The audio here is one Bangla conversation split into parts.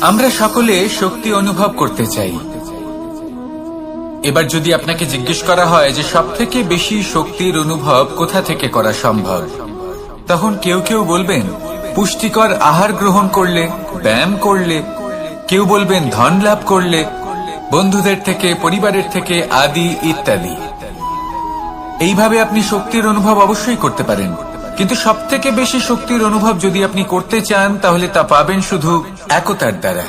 আমরা সকলে শক্তি অনুভব করতে চাই। এবার যদি আপনাকে জিজ্ঞেস করা হয় যে সবথেকে বেশি শক্তির অনুভব কোথা থেকে করা সম্ভব, তখন কেউ কেউ বলবেন পুষ্টিকর আহার গ্রহণ করলে, ব্যায়াম করলে, কেউ বলবেন ধন লাভ করলে, বন্ধুদের থেকে, পরিবারের থেকে, আদি ইত্যাদি। এইভাবে আপনি শক্তির অনুভব অবশ্যই করতে পারেন, কিন্তু সবথেকে বেশি শক্তির অনুভব যদি আপনি করতে চান তাহলে তা পাবেন শুধু একতার দ্বারা,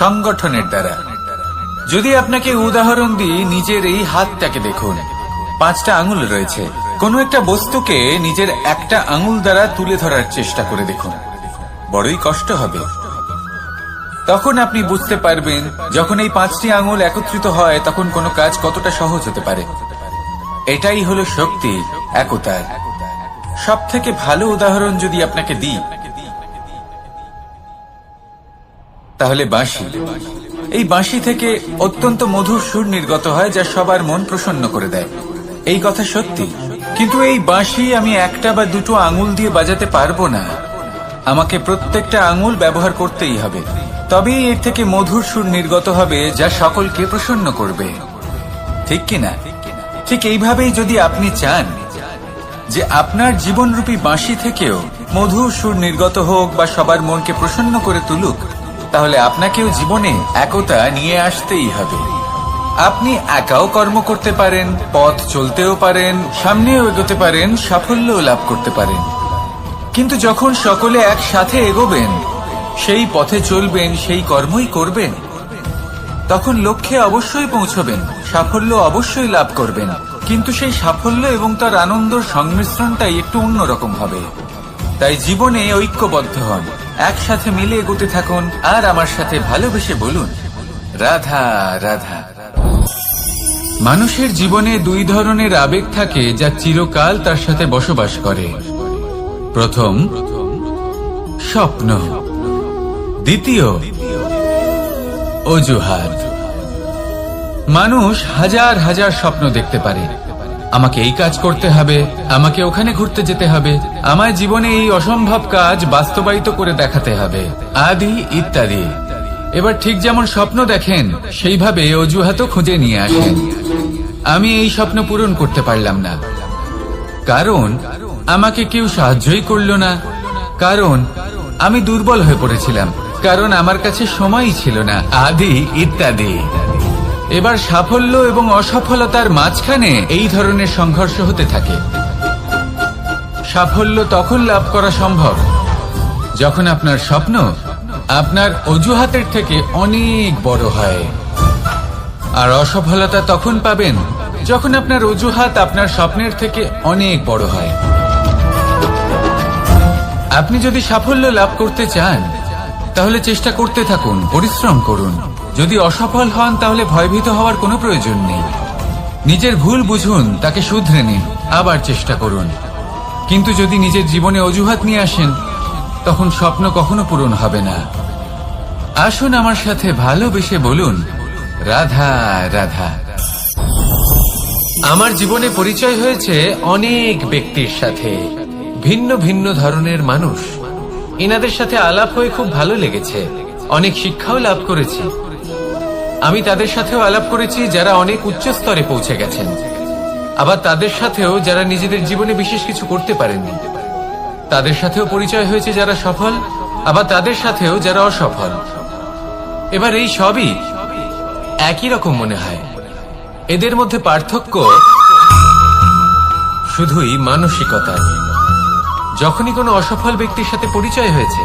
সংগঠনের দ্বারা। যদি আপনাকে উদাহরণ দিই, নিজের এই হাতটাকে দেখুন, 5টা আঙুল রয়েছে। কোনো একটা বস্তুকে নিজের একটা আঙুল দ্বারা তুলে ধরার চেষ্টা করে দেখুন, বড়ই কষ্ট হবে। তখন আপনি বুঝতে পারবেন যখন এই 5টি আঙুল একত্রিত হয় তখন কোনো কাজ কতটা সহজ হতে পারে। এটাই হলো শক্তি, একতার। সব থেকে ভালো উদাহরণ যদি আপনাকে দিই তাহলে বাঁশি। এই বাঁশি থেকে অত্যন্ত মধুর সুর নির্গত হয় যা সবার মন প্রসন্ন করে দেয়। এই কথা সত্যি, কিন্তু এই বাঁশি আমি একটা বা দুটো আঙুল দিয়ে বাজাতে পারবো না। আমাকে প্রত্যেকটা আঙুল ব্যবহার করতেই হবে, তবেই এর থেকে মধুর সুর নির্গত হবে যা সকলকে প্রসন্ন করবে, ঠিক কিনা? ঠিক এইভাবেই যদি আপনি চান যে আপনার জীবনরূপী বাঁশি থেকেও মধুর সুর নির্গত হোক বা সবার মনকে প্রসন্ন করে তুলুক, তাহলে আপনাকেও জীবনে একতা নিয়ে আসতেই হবে। আপনি একাও কর্ম করতে পারেন, পথ চলতেও পারেন, সামনেও এগোতে পারেন, সাফল্যও লাভ করতে পারেন। কিন্তু যখন সকলে একসাথে এগোবেন, সেই পথে চলবেন, সেই কর্মই করবেন, তখন লক্ষ্যে অবশ্যই পৌঁছবেন, সাফল্য অবশ্যই লাভ করবেন। কিন্তু সেই সাফল্য এবং তার আনন্দর সংমিশ্রণটাই একটু অন্যরকম হবে। তাই জীবনে ঐক্যবদ্ধ হন, একসাথে মিলে এগোতে থাকুন, আর আমার সাথে ভালোবেসে বলুন রাধা রাধা। মানুষের জীবনে 2 ধরনের আবেগ থাকে যা চিরকাল তার সাথে বসবাস করে। প্রথম, স্বপ্ন। দ্বিতীয়, অজুহাত। মানুষ হাজার হাজার স্বপ্ন দেখতে পারে। আমাকে এই কাজ করতে হবে, আমাকে ওখানে ঘুরতে যেতে হবে, আমার জীবনে এই অসম্ভব কাজ বাস্তবায়িত করে দেখাতে হবে, আদি ইত্যাদি। এবার ঠিক যেমন স্বপ্ন দেখেন সেইভাবে অজুহাতও খুঁজে নিয়ে আসেন। আমি এই স্বপ্ন পূরণ করতে পারলাম না, কারণ আমাকে কেউ সাহায্যই করলো না, কারণ আমি দুর্বল হয়ে পড়েছিলাম, কারণ আমার কাছে সময়ই ছিল না, আদি ইত্যাদি। এবার সাফল্য এবং অসফলতার মাঝখানে এই ধরনের সংঘর্ষ হতে থাকে। সাফল্য তখন লাভ করা সম্ভব যখন আপনার স্বপ্ন আপনার অজুহাতের থেকে অনেক বড় হয়, আর অসফলতা তখন পাবেন যখন আপনার অজুহাত আপনার স্বপ্নের থেকে অনেক বড় হয়। আপনি যদি সাফল্য লাভ করতে চান তাহলে চেষ্টা করতে থাকুন, পরিশ্রম করুন। যদি অসফল হন তাহলে ভয়ভীত হওয়ার কোনো প্রয়োজন নেই। নিজের ভুল বুঝুন, তাকে শুধরে নিন, আবার চেষ্টা করুন। কিন্তু যদি নিজের জীবনে অজুহাত নিয়ে আসেন তখন স্বপ্ন কখনো পূরণ হবে না। আসুন আমার সাথে ভালোবেসে বলুন রাধা রাধা। আমার জীবনে পরিচয় হয়েছে অনেক ব্যক্তির সাথে, ভিন্ন ভিন্ন ধরনের মানুষ। এনাদের সাথে আলাপ হয়ে খুব ভালো লেগেছে, অনেক শিক্ষাও লাভ করেছি। আমি তাদের সাথেও আলাপ করেছি যারা অনেক উচ্চ স্তরে পৌঁছে গেছেন, আবার তাদের সাথেও যারা নিজেদের জীবনে বিশেষ কিছু করতে পারেননি। তাদের সাথেও পরিচয় হয়েছে যারা সফল, আবার তাদের সাথেও যারা অসফল। এবার এই সবই একই রকম মনে হয়। এদের মধ্যে পার্থক্য শুধুই মানসিকতার। যখনই কোনো অসফল ব্যক্তির সাথে পরিচয় হয়েছে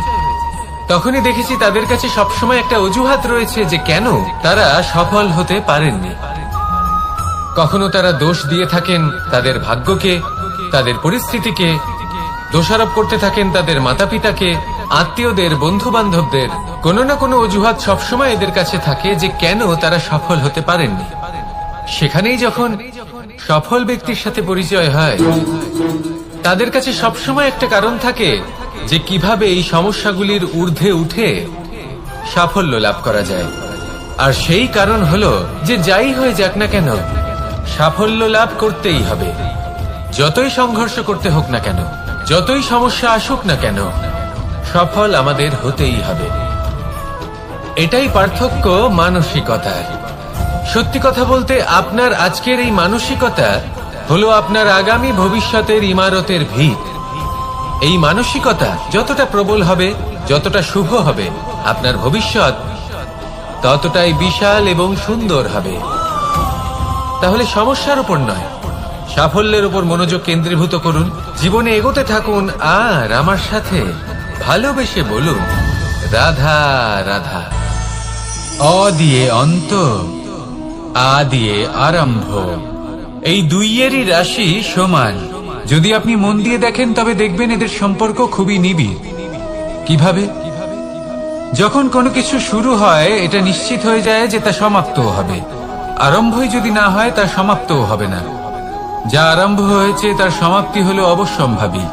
তখনই দেখেছি তাদের কাছে সবসময় একটা অজুহাত রয়েছে যে কেন তারা সফল হতে পারেননি। কখনো তারা দোষ দিয়ে থাকেন তাদের ভাগ্যকে, তাদের পরিস্থিতিকে, দোষারোপ করতে থাকেন তাদের মাতা পিতাকে, আত্মীয়দের, বন্ধু বান্ধবদের। কোনো না কোনো অজুহাত সবসময় এদের কাছে থাকে যে কেন তারা সফল হতে পারেননি। সেখানেই যখন সফল ব্যক্তির সাথে পরিচয় হয় তাদের কাছে সবসময় একটা কারণ থাকে যে কিভাবে এই সমস্যাগুলির ঊর্ধ্বে উঠে সাফল্য লাভ করা যায়। আর সেই কারণ হলো যে যাই হয়ে যাক না কেন সাফল্য লাভ করতেই হবে। যতই সংঘর্ষ করতে হোক না কেন, যতই সমস্যা আসুক না কেন, সফল আমাদের হতেই হবে। এটাই পার্থক্য মানসিকতার। সত্যি কথা বলতে আপনার আজকের এই মানসিকতা হলো আপনার আগামী ভবিষ্যতের ইমারতের ভিত। এই মানসিকতা যতটা প্রবল হবে, যতটা শুভ হবে, আপনার ভবিষ্যৎ ততটাই বিশাল এবং সুন্দর হবে। তাহলে সমস্যার উপর নয়, সাফল্যের উপর মনোযোগ কেন্দ্রীভূত করুন, জীবনে এগোতে থাকুন আর আমার সাথে ভালোবেসে বলুন রাধা রাধা। অ দিয়ে অন্ত, আ দিয়ে আরম্ভ, এই দুইয়েরই রাশি সমান। যদি আপনি মন দিয়ে দেখেন তবে দেখবেন এদের সম্পর্ক খুবই নিবিড়। কিভাবে? যখন কোনো কিছু শুরু হয় এটা নিশ্চিত হয়ে যায় যে তা সমাপ্তও হবে। আরম্ভই যদি না হয় তার সমাপ্তও হবে না। যা আরম্ভ হয়েছে তার সমাপ্তি হলো অবশ্যম্ভাবী।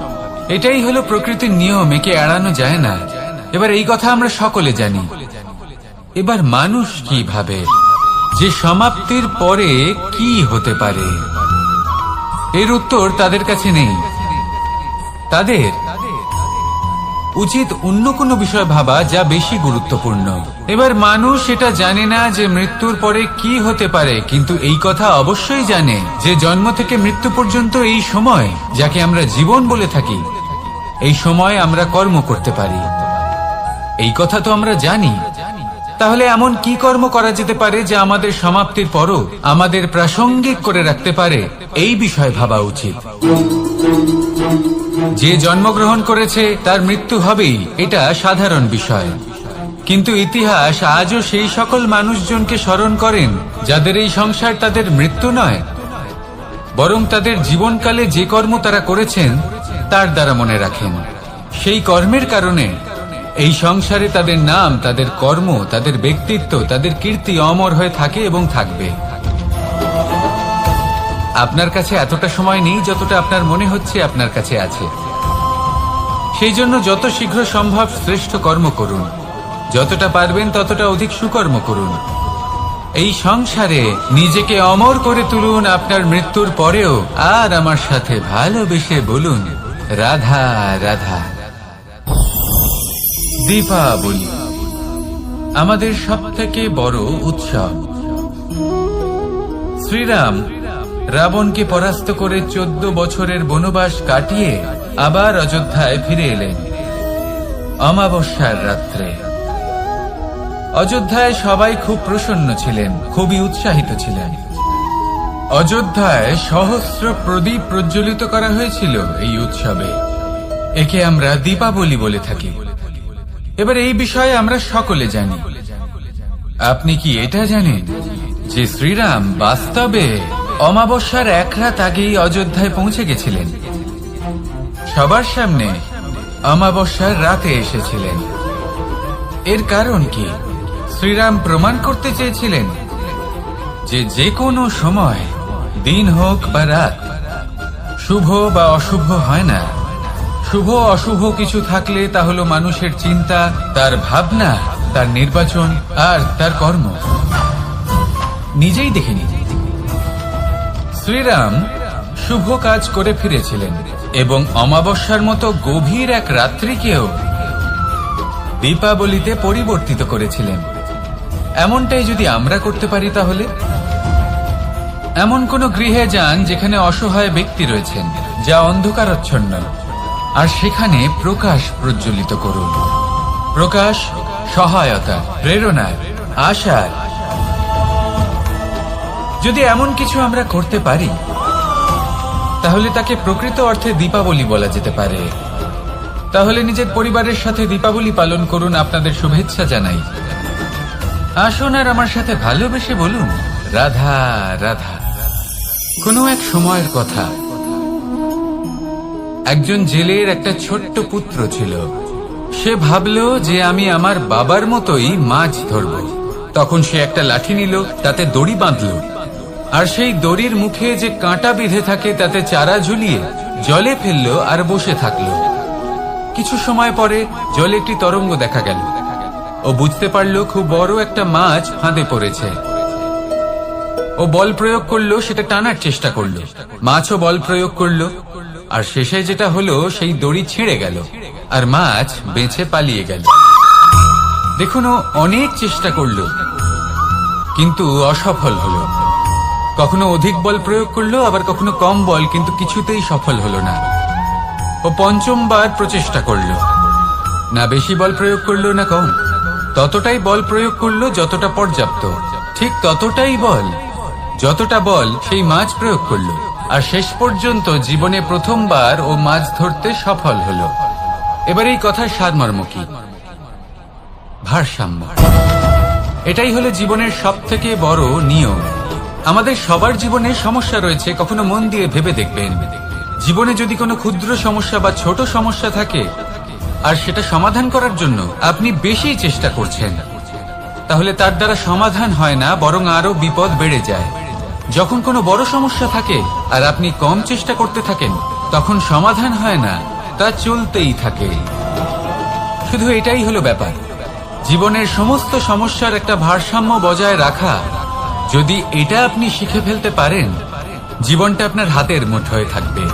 এটাই হলো প্রকৃতির নিয়ম, একে এড়ানো যায় না। এবার এই কথা আমরা সকলে জানি। এবার মানুষ কি ভাবে যে সমাপ্তির পরে কি হতে পারে, এর উত্তর তাদের কাছে নেই। তাদের উচিত অন্য কোনো বিষয় ভাবা যা বেশি গুরুত্বপূর্ণ। এবার মানুষ এটা জানে না যে মৃত্যুর পরে কি হতে পারে, কিন্তু এই কথা অবশ্যই জানে যে জন্ম থেকে মৃত্যু পর্যন্ত এই সময়, যাকে আমরা জীবন বলে থাকি, এই সময় আমরা কর্ম করতে পারি। এই কথা তো আমরা জানি। তাহলে এমন কি কর্ম করা যেতে পারে যা আমাদের সমাপ্তির পরও আমাদের প্রাসঙ্গিক করে রাখতে পারে, এই বিষয়ে ভাবা উচিত। যে জন্মগ্রহণ করেছে তার মৃত্যু হবেই, এটা সাধারণ বিষয়। কিন্তু ইতিহাস আজও সেই সকল মানুষজনকে স্মরণ করেন যাদের এই সংসার তাদের মৃত্যু নয়, বরং তাদের জীবনকালে যে কর্ম তারা করেছেন তার দ্বারা মনে রাখেন। সেই কর্মের কারণে এই সংসারে তাদের নাম, তাদের কর্ম, তাদের ব্যক্তিত্ব, তাদের কীর্তি অমর হয়ে থাকে এবং থাকবে। আপনার কাছে এতটা সময় নেই যতটা আপনার মনে হচ্ছে আপনার কাছে আছে। সেই জন্য যত শীঘ্র সম্ভব শ্রেষ্ঠ কর্ম করুন, যতটা পারবেন ততটা অধিক সুকর্ম করুন। এই সংসারে নিজেকে অমর করে তুলুন আপনার মৃত্যুর পরেও। আর আমার সাথে ভালোবেসে বলুন রাধা রাধা। দীপাবলি আমাদের সবথেকে বড় উৎসব। শ্রীরাম রাবণকে পরাস্ত করে 14 বছরের বনবাস কাটিয়ে আবার অযোধ্যায় ফিরে এলেন অমাবস্যার রাত্রে। অযোধ্যায় সবাই খুব প্রসন্ন ছিলেন, খুবই উৎসাহিত ছিলেন। অযোধ্যায় সহস্র প্রদীপ প্রজ্বলিত করা হয়েছিল এই উৎসবে। একে আমরা দীপাবলি বলে থাকি। এবার এই বিষয়ে আমরা সকলে জানি। আপনি কি এটা জানেন যে শ্রীরাম বাস্তবে অমাবস্যার এক রাত আগেই অযোধ্যায় পৌঁছে গেছিলেন? সবার সামনে অমাবস্যার রাতে এসেছিলেন। এর কারণ কি? শ্রীরাম প্রমাণ করতে চেয়েছিলেন যে যে কোনো সময়, দিন হোক বা রাত, শুভ বা অশুভ হয় না। শুভ অশুভ কিছু থাকলে তা হলো মানুষের চিন্তা, তার ভাবনা, তার নির্বাচন আর তার কর্ম। নিজেই দেখে নিন, শ্রীরাম শুভ কাজ করে ফিরেছিলেন এবং অমাবস্যার মতো গভীর এক রাত্রিকেও দীপাবলিতে পরিবর্তিত করেছিলেন। এমনটাই যদি আমরা করতে পারি, তাহলে এমন কোন গৃহে যান যেখানে অসহায় ব্যক্তি রয়েছেন, যা অন্ধকারাচ্ছন্ন, আর সেখানে প্রকাশ প্রজ্বলিত করুন। প্রকাশ সহায়তা, প্রেরণা, আশার। যদি এমন কিছু আমরা করতে পারি তাহলে তাকে প্রকৃত অর্থে দীপাবলি বলা যেতে পারে। তাহলে নিজের পরিবারের সাথে দীপাবলি পালন করুন। আপনাদের শুভেচ্ছা জানাই। আসুন আর আমার সাথে ভালোবেসে বলুন রাধা রাধা। কোনো এক সময়ের কথা, একজন জেলের একটা ছোট্ট পুত্র ছিল। সে ভাবল যে আমি আমার বাবার মতোই মাছ ধরব। তখন সে একটা লাঠি নিল, তাতে দড়ি বাঁধল, আর সেই দড়ির মুখে যে কাঁটা বিঁধে থাকে তাতে চারা ঝুলিয়ে জলে ফেলল আর বসে থাকল। কিছু সময় পরে জলে একটি তরঙ্গ দেখা গেল। ও বুঝতে পারল খুব বড় একটা মাছ ফাঁদে পড়েছে। ও বল প্রয়োগ করলো, সেটা টানার চেষ্টা করলো। মাছও বল প্রয়োগ করলো, আর শেষে যেটা হলো সেই দড়ি ছিঁড়ে গেল আর মাছ বেঁচে পালিয়ে গেল। দেখুন, ও অনেক চেষ্টা করলো কিন্তু অসফল হলো। কখনো অধিক বল প্রয়োগ করলো, আবার কখনো কম বল, কিন্তু কিছুতেই সফল হলো না। ও পঞ্চমবার প্রচেষ্টা করলো, না বেশি বল প্রয়োগ করলো না কম, ততটাই বল প্রয়োগ করলো যতটা পর্যাপ্ত, ঠিক ততটাই বল যতটা বল সেই মাছ প্রয়োগ করলো। আর শেষ পর্যন্ত জীবনে প্রথমবার ও মাছ ধরতে সফল হলো। এবার এই কথার সারমর্ম কি? ভারসাম্য। এটাই হলো জীবনের সবথেকে বড় নিয়ম। আমাদের সবার জীবনে সমস্যা রয়েছে, কখনো মন দিয়ে ভেবে দেখবেন, জীবনে যদি কোনো ক্ষুদ্র সমস্যা বা ছোট সমস্যা থাকে আর সেটা সমাধান করার জন্য আপনি বেশি চেষ্টা করছেন, তাহলে তার দ্বারা সমাধান হয় না, বরং আরো বিপদ বেড়ে যায়। যখন কোনো বড় সমস্যা থাকে আর আপনি কম চেষ্টা করতে থাকেন, তখন সমাধান হয় না, তা চলতেই থাকে। শুধু এটাই হলো ব্যাপার, জীবনের সমস্ত সমস্যার একটা ভারসাম্য বজায় রাখা। যদি এটা আপনি শিখে ফেলতে পারেন, জীবনটা আপনার হাতের মুঠোয় থাকবে।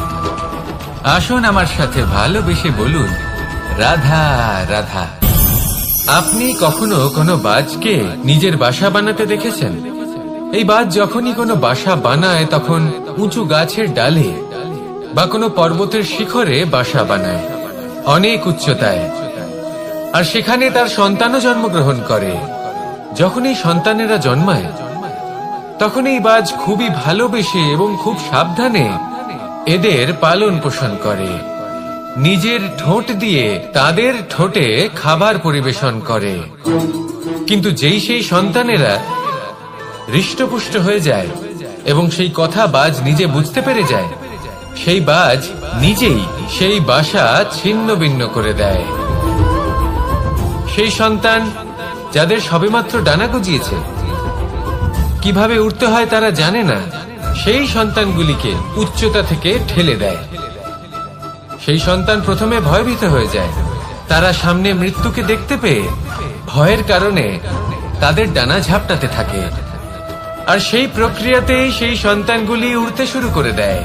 আসুন আমার সাথে ভালোবেসে বলুন, রাধা রাধা। আপনি কখনো কোনো বাজকে নিজের বাসা বানাতে দেখেছেন? এই বাজ যখনই কোনো বাসা বানায়, তখন উঁচু গাছের ডালে বা কোনো পর্বতের শিখরে বাসা বানায়, অনেক উচ্চতায়, আর সেখানে তার সন্তানও জন্মগ্রহণ করে। যখন এই সন্তানেরা জন্মায়, তখন এই বাজ খুবই ভালোবেসে এবং খুব সাবধানে এদের পালন পোষণ করে। নিজের ঠোঁট দিয়ে তাদের ঠোঁটে খাবার পরিবেশন করে। কিন্তু যেই সেই সন্তানেরা হৃষ্টপুষ্ট হয়ে যায় এবং সেই কথা বাজ নিজে বুঝতে পেরে যায়, সেই বাজ নিজেই সেই বাসা ছিন্ন ভিন্ন করে দেয়। সেই সন্তান যাদের সবেমাত্র ডানা গজিয়েছে, কিভাবে উঠতে হয় তারা জানে না, সেই সন্তানগুলিকে উচ্চতা থেকে ঠেলে দেয়। সেই সন্তান প্রথমে ভয়ভীত হয়ে যায়। তারা সামনে মৃত্যুকে দেখতে পেয়ে ভয়ের কারণে তাদের ডানা ঝাপটাতে থাকে, আর সেই প্রক্রিয়াতেই সেই সন্তানগুলি উড়তে শুরু করে দেয়।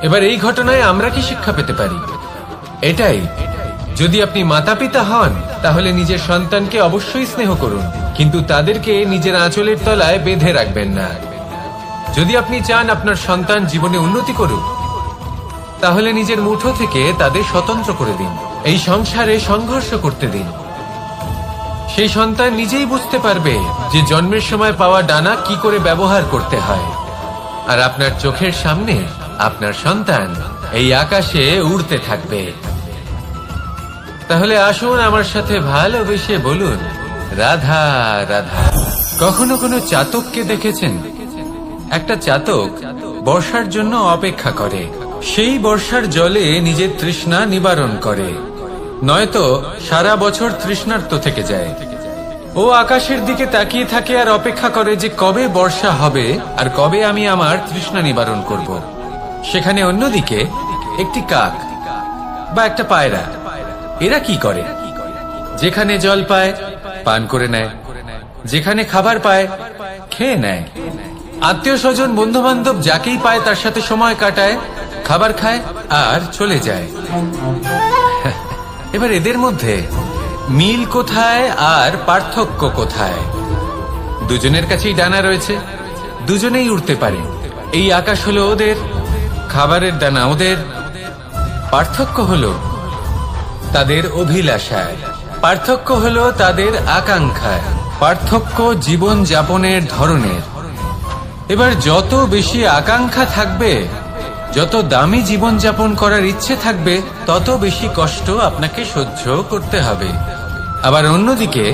এবার এই ঘটনায় আমরা কি শিক্ষা পেতে পারি? এটাই, যদি আপনি মাতা পিতা হন, তাহলে নিজের সন্তানকে অবশ্যই স্নেহ করুন, কিন্তু তাদেরকে নিজের আঁচলের তলায় বেঁধে রাখবেন না। যদি আপনি চান আপনার সন্তান জীবনে উন্নতি করুক, তাহলে নিজের মুঠো থেকে তাদের স্বতন্ত্র করে দিন, এই সংসারে সংঘর্ষ করতে দিন। সেই সন্তান নিজেই বুঝতে পারবে যে জন্মের সময় পাওয়া ডানা কি করে ব্যবহার করতে হয়। আর আপনার চোখের সামনে আপনার সন্তান এই আকাশে উড়তে থাকবে। তাহলে আসুন আমার সাথে ভালোবেসে বলুন, রাধা রাধা। কখনো কোনো চাতককে দেখেছেন? একটা চাতক বর্ষার জন্য অপেক্ষা করে, সেই বর্ষার জলে নিজের তৃষ্ণা নিবারণ করে, নয়তো সারা বছর তৃষ্ণার্ত থেকে যায়। ও আকাশের দিকে তাকিয়ে থাকে আর অপেক্ষা করে যে কবে বর্ষা হবে আর কবে আমি আমার তৃষ্ণা নিবারণ করব। সেখানে অন্যদিকে একটি কাক বা একটা পায়রা, এরা কি করে? যেখানে জল পায় পান করে নেয়, যেখানে খাবার পায় খেয়ে নেয়, আত্মীয় স্বজন বন্ধু বান্ধব যাকেই পায় তার সাথে সময় কাটায়, খাবার খায় আর চলে যায়। এবার এদের মধ্যে মিল কোথায় আর পার্থক্য কোথায়? দুজনের কাছেই ডানা রয়েছে, দুজনেই উড়তে পারে। এই আকাশ হলো ওদের, খাবারের দানা ওদের। পার্থক্য হলো তাদের অভিলাষায়, পার্থক্য হলো তাদের আকাঙ্ক্ষায়, পার্থক্য জীবন যাপনের ধরনের। এবার যত বেশি আকাঙ্ক্ষা থাকবে, যত দামি জীবন যাপন করার ইচ্ছে থাকবে, তত বেশি কষ্ট আপনাকে সহ্য করতে হবে। আবার অন্যদিকে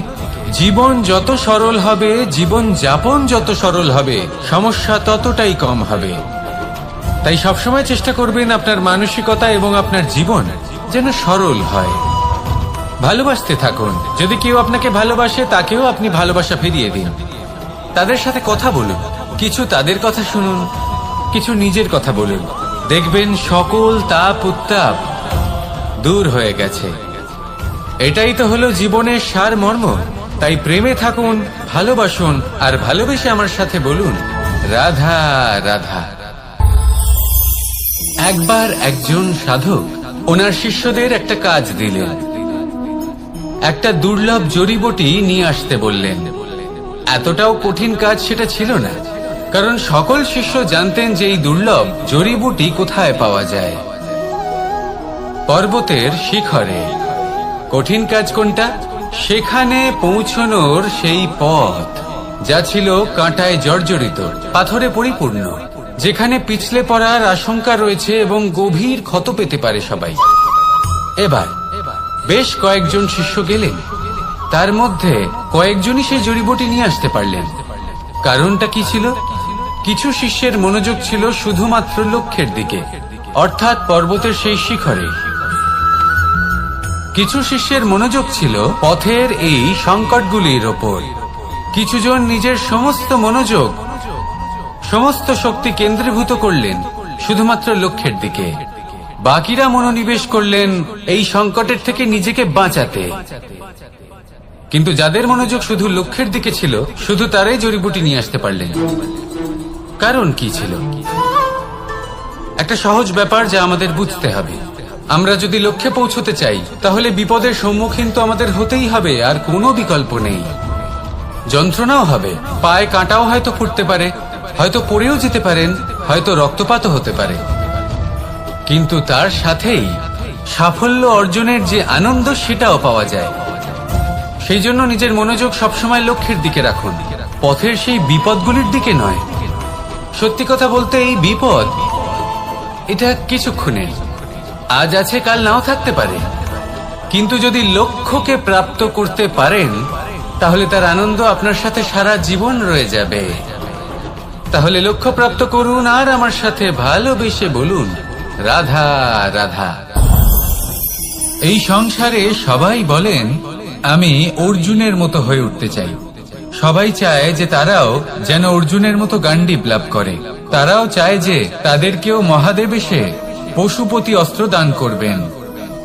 জীবন যত সরল হবে, জীবন যাপন যত সরল হবে, সমস্যা ততটাই কম হবে। তাই সবসময় চেষ্টা করবেন আপনার মানসিকতা এবং আপনার জীবন যেন সরল হয়। ভালোবাসতে থাকুন। যদি কেউ আপনাকে ভালোবাসে, তাকেও আপনি ভালোবাসা ফিরিয়ে দিন। তাদের সাথে কথা বলুন, কিছু তাদের কথা শুনুন, কিছু নিজের কথা বলুন। দেখবেন সকল তাপ উত্তাপ দূর হয়ে গেছে। এটাই তো হলো জীবনের সারমর্ম। তাই প্রেমে থাকুন, ভালোবাসুন, আর ভালোবেসে আমার সাথে বলুন, রাধা রাধা। একবার একজন সাধক ওনার শিষ্যদের একটা কাজ দিলেন। একটা দুর্লভ জড়িবুটি নিয়ে আসতে বললেন। এতটাও কঠিন কাজ সেটা ছিল না, কারণ সকল শিষ্য জানতেন যে এই দুর্লভ জড়িবুটি কোথায় পাওয়া যায়। পর্বতের শিখরে। কঠিন কাজ কোনটা? সেখানে পৌঁছনোর সেই পথ, যা ছিল কাঁটায় জর্জরিত, পাথরে পরিপূর্ণ, যেখানে পিছলে পড়ার আশঙ্কা রয়েছে এবং গভীর ক্ষত পেতে পারে সবাই। এবার বেশ কয়েকজন শিষ্য গেলেন, তার মধ্যে কয়েকজনই সেই জড়িবুটি নিয়ে আসতে পারলেন। কারণটা কি ছিল? কিছু শিষ্যের মনোযোগ ছিল শুধুমাত্র লক্ষ্যের দিকে, অর্থাৎ পর্বতের সেই শিখরে। কিছু শিষ্যের মনোযোগ ছিল পথের এই সংকটগুলির ওপর। কিছুজন নিজের সমস্ত মনোযোগ, সমস্ত শক্তি কেন্দ্রীভূত করলেন শুধুমাত্র লক্ষ্যের দিকে। বাকিরা মনোনিবেশ করলেন এই সংকটের থেকে নিজেকে বাঁচাতে। কিন্তু যাদের মনোযোগ শুধু লক্ষ্যের দিকে ছিল, শুধু তারাই জড়িবুটি নিয়ে আসতে পারলেন। কারণ কি ছিল? একটা সহজ ব্যাপার যা আমাদের বুঝতে হবে। আমরা যদি লক্ষ্যে পৌঁছতে চাই, তাহলে বিপদের সম্মুখীন তো আমাদের হতেই হবে, আর কোনো বিকল্প নেই। যন্ত্রণাও হবে, পায়ে কাঁটাও হয়তো ফুটতে পারে, হয়তো পড়েও যেতে পারেন, হয়তো রক্তপাতও হতে পারে। কিন্তু তার সাথেই সাফল্য অর্জনের যে আনন্দ, সেটাও পাওয়া যায়। সেই জন্য নিজের মনোযোগ সবসময় লক্ষ্যের দিকে রাখুন, পথের সেই বিপদগুলির দিকে নয়। সত্যি কথা বলতে, এই বিপদ এটা কিছুক্ষণের, আজ আছে কাল নাও থাকতে পারে। কিন্তু যদি লক্ষ্যকে প্রাপ্ত করতে পারেন, তাহলে তার আনন্দ আপনার সাথে সারা জীবন রয়ে যাবে। তাহলে লক্ষ্য প্রাপ্ত করুন আর আমার সাথে ভালোবেসে বলুন, রাধা রাধা। এই সংসারে সবাই বলেন, আমি অর্জুনের মতো হয়ে উঠতে চাই। সবাই চায় যে তারাও যেন অর্জুনের মতো গান্ডীব লাভ করে। তারাও চায় যে তাদেরকেও মহাদেব এসে পশুপতি অস্ত্র দান করবেন।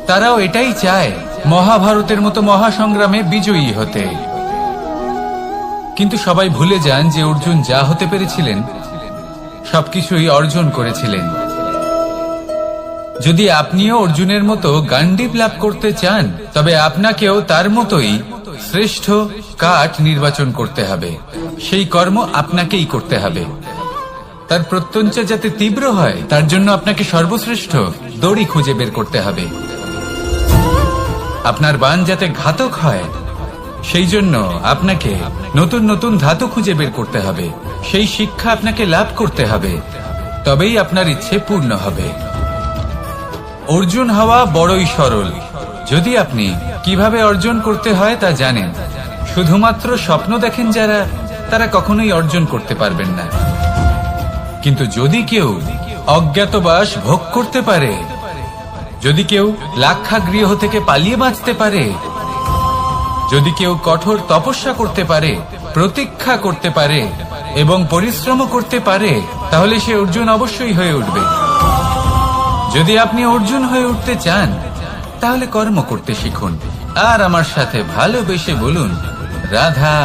তারাও এটাই চায় মহাভারতের মতো মহাসংগ্রামে বিজয়ী হতে। কিন্তু সবাই ভুলে যান যে অর্জুন যা হতে পেরেছিলেন, সবকিছুই অর্জন করেছিলেন। যদি আপনিও অর্জুনের মতো গান্ডীব লাভ করতে চান, তবে আপনাকেও তার মতোই শ্রেষ্ঠ কাঠ নির্বাচন করতে হবে। সেই কর্ম আপনাকেই করতে হবে। তার প্রত্যঞ্চা যাতে তীব্র হয়, তার জন্য আপনাকে সর্বশ্রেষ্ঠ দড়ি খুঁজে বের করতে হবে। আপনার বাণ যাতে ঘাতক হয়, সেই জন্য আপনাকে নতুন নতুন ধাতু খুঁজে বের করতে হবে। সেই শিক্ষা আপনাকে লাভ করতে হবে, তবেই আপনার ইচ্ছে পূর্ণ হবে। অর্জুন হওয়া বড়ই সরল, যদি আপনি কিভাবে অর্জন করতে হয় তা জানেন। শুধুমাত্র স্বপ্ন দেখেন যারা, তারা কখনোই অর্জন করতে পারবেন না। কিন্তু যদি কেউ অজ্ঞাতবাস ভোগ করতে পারে, যদি কেউ লাক্ষাগৃহ থেকে পালিয়ে বাঁচতে পারে, যদি কেউ কঠোর তপস্যা করতে পারে, প্রতীক্ষা করতে পারে এবং পরিশ্রম করতে পারে, তাহলে সে অর্জুন অবশ্যই হয়ে উঠবে। যদি আপনি অর্জুন হয়ে উঠতে চান, তাহলে কর্ম করতে শিখুন আর আমার সাথে ভালোবেসে বলুন, রাধা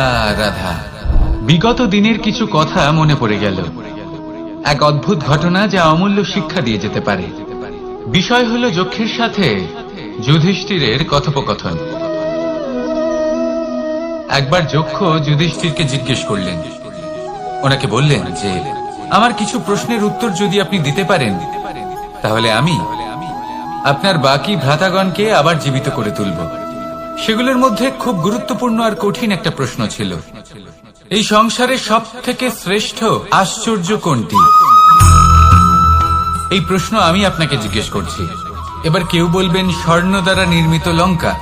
রাধা। বিগত দিনের কিছু কথা মনে পড়ে গেল। এক অদ্ভুত ঘটনা যা অমূল্য শিক্ষা দিয়ে যেতে পারে। বিষয় হলো যক্ষের সাথে যুধিষ্ঠিরের কথোপকথন। একবার যক্ষ যুধিষ্ঠিরকে জিজ্ঞেস করলেন, ওনাকে বললেন যে আমার কিছু প্রশ্নের উত্তর যদি আপনি দিতে পারেন, তাহলে আমি আপনার বাকি ভ্রাতাগণকে আবার জীবিত করে তুলব। সেগুলোর মধ্যে খুব গুরুত্বপূর্ণ আর কঠিন একটা প্রশ্ন ছিল, এই সংসারে সব থেকে শ্রেষ্ঠ আশ্চর্য কোনটি? এই প্রশ্ন আমি আপনাকে জিজ্ঞেস করছি। এবার কেউ বলবেন স্বর্ণ দ্বারা নির্মিত লঙ্কা,